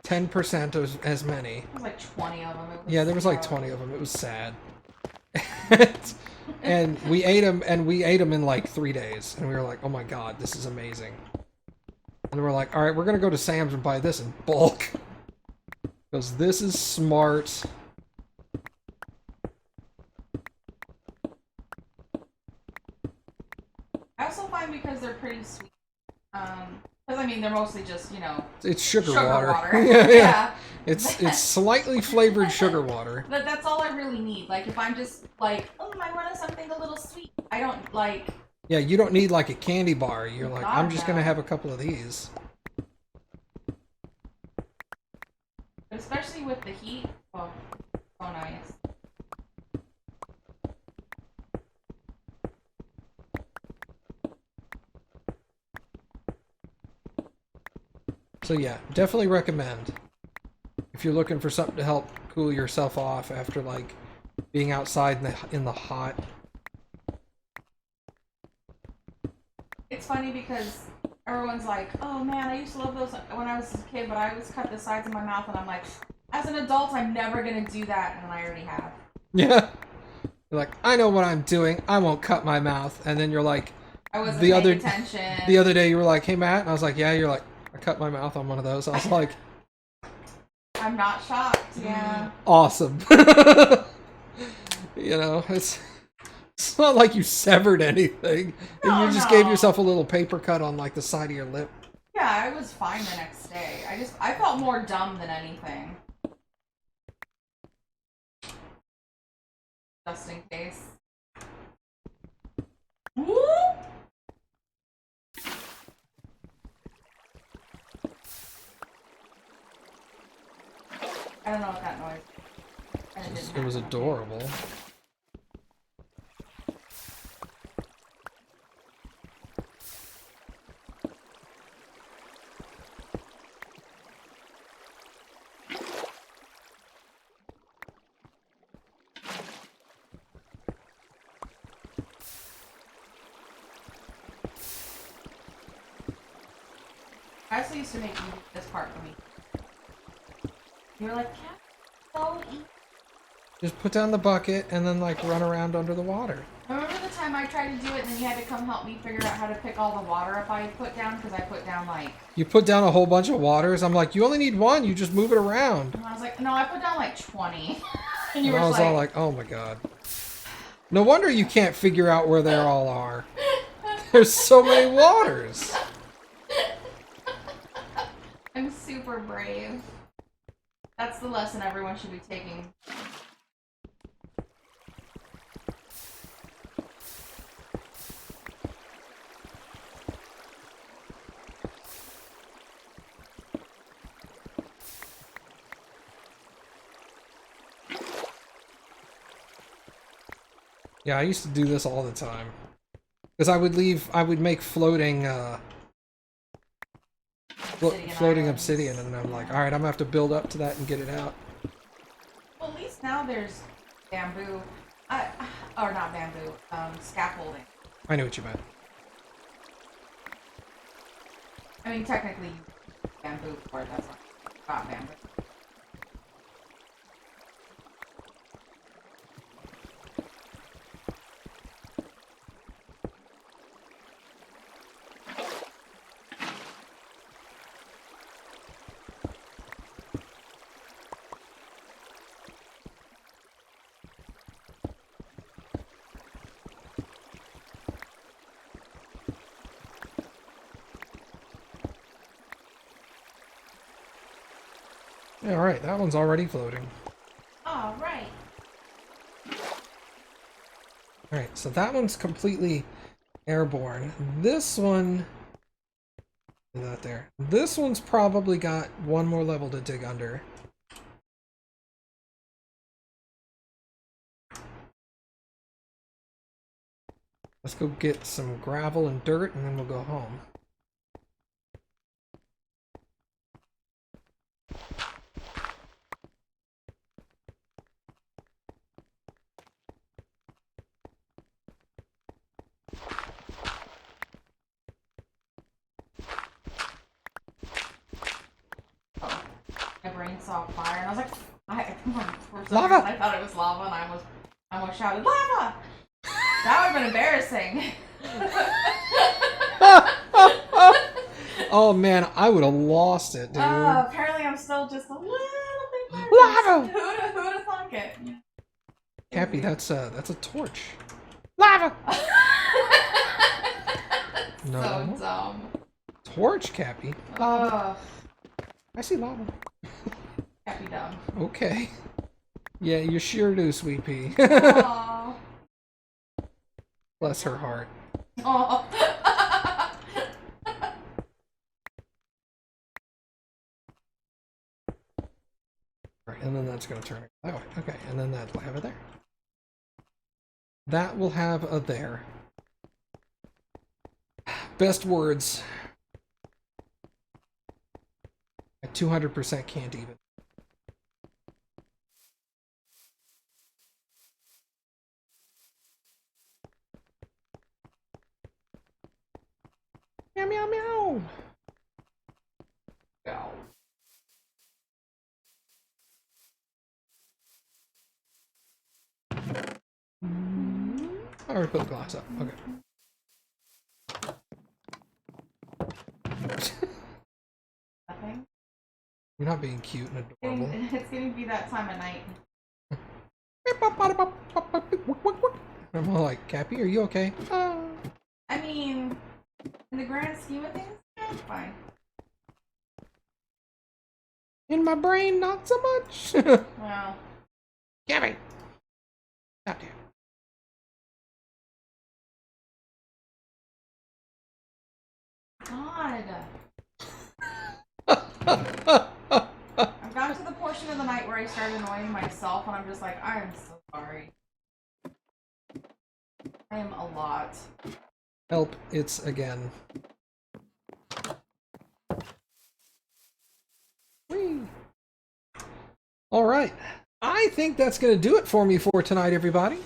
10% of as many. It was like 20 of them. Yeah, there was like 20 of them. It was sad. And we ate them in like 3 days, and we were like, oh my god, this is amazing. And we're like, all right, we're gonna go to Sam's and buy this in bulk because this is smart. I also find because they're pretty sweet. Because I mean, they're mostly just, you know, It's sugar water. yeah, yeah. It's slightly flavored sugar water. That's all I really need. Like, if I'm just like, oh, I want something a little sweet. I don't like. Yeah, you don't need like a candy bar. You're like, God, I'm just gonna no. have a couple of these. Especially with the heat. Oh, so nice. So yeah, definitely recommend if you're looking for something to help cool yourself off after like being outside in the hot. It's funny because everyone's like, oh man, I used to love those when I was a kid, but I always cut the sides of my mouth, and I'm like, as an adult, I'm never gonna do that, and I already have. Yeah. You're like, I know what I'm doing. I won't cut my mouth. And then you're like, I wasn't paying attention. The other day you were like, hey Matt, and I was like, yeah. You're like, I cut my mouth on one of those. I was like, I'm not shocked. Yeah. awesome. You know, it's not like you severed anything. No, You just no. gave yourself a little paper cut on like the side of your lip. Yeah, I was fine the next day. I felt more dumb than anything. Just in case. Woo! I don't know what that noise is. It was adorable. I also used to make you do this part for me. You were like, cat, so easy. Just put down the bucket and then like run around under the water. Remember the time I tried to do it and then you had to come help me figure out how to pick all the water up I put down? Because I put down like... You put down a whole bunch of waters. I'm like, you only need one. You just move it around. And I was like, no, I put down like 20. And you And were I was like... all like, oh my god. No wonder you can't figure out where they all are. There's so many waters. I'm super brave. That's the lesson everyone should be taking. Yeah, I used to do this all the time. Because I would make floating, floating obsidian, and I'm like, alright, I'm gonna have to build up to that and get it out. Well, at least now there's bamboo. Or not bamboo, scaffolding. I know what you meant. I mean, technically, you use bamboo for it, that's not bamboo. Yeah, alright, that one's already floating. All right. Alright, so that one's completely airborne. This one... Not there. This one's probably got one more level to dig under. Let's go get some gravel and dirt, and then we'll go home. My brain saw fire, and I was like, for some Lava! reason I thought it was lava, and I almost shouted, lava! That would have been embarrassing. Oh man, I would have lost it, dude. Apparently I'm still just a little bit nervous. Lava! Who'd have thunk it? Cappy, that's a torch. Lava! No. So dumb. Torch, Cappy. Lava. I see lava. Can't be dumb. Okay. Yeah, you sure do, sweet pea. Aww. Bless her heart. Aww. Right, and then that's going to turn it that way. Okay, and then that will have it there. That will have a there. Best words. At 200% can't even. Meow meow meow. Go. I already put the glass up. Okay. Nothing. You're not being cute and adorable. It's getting to be that time of night. I'm all like, Cappy, are you okay? I mean, in the grand scheme of things, yeah, it's fine. In my brain, not so much. Well, Cappy! Stop there. God. I've gotten to the portion of the night where I start annoying myself, and I'm just like, I am so sorry. I am a lot. Help, it's again. Whee! Alright. I think that's going to do it for me for tonight, everybody.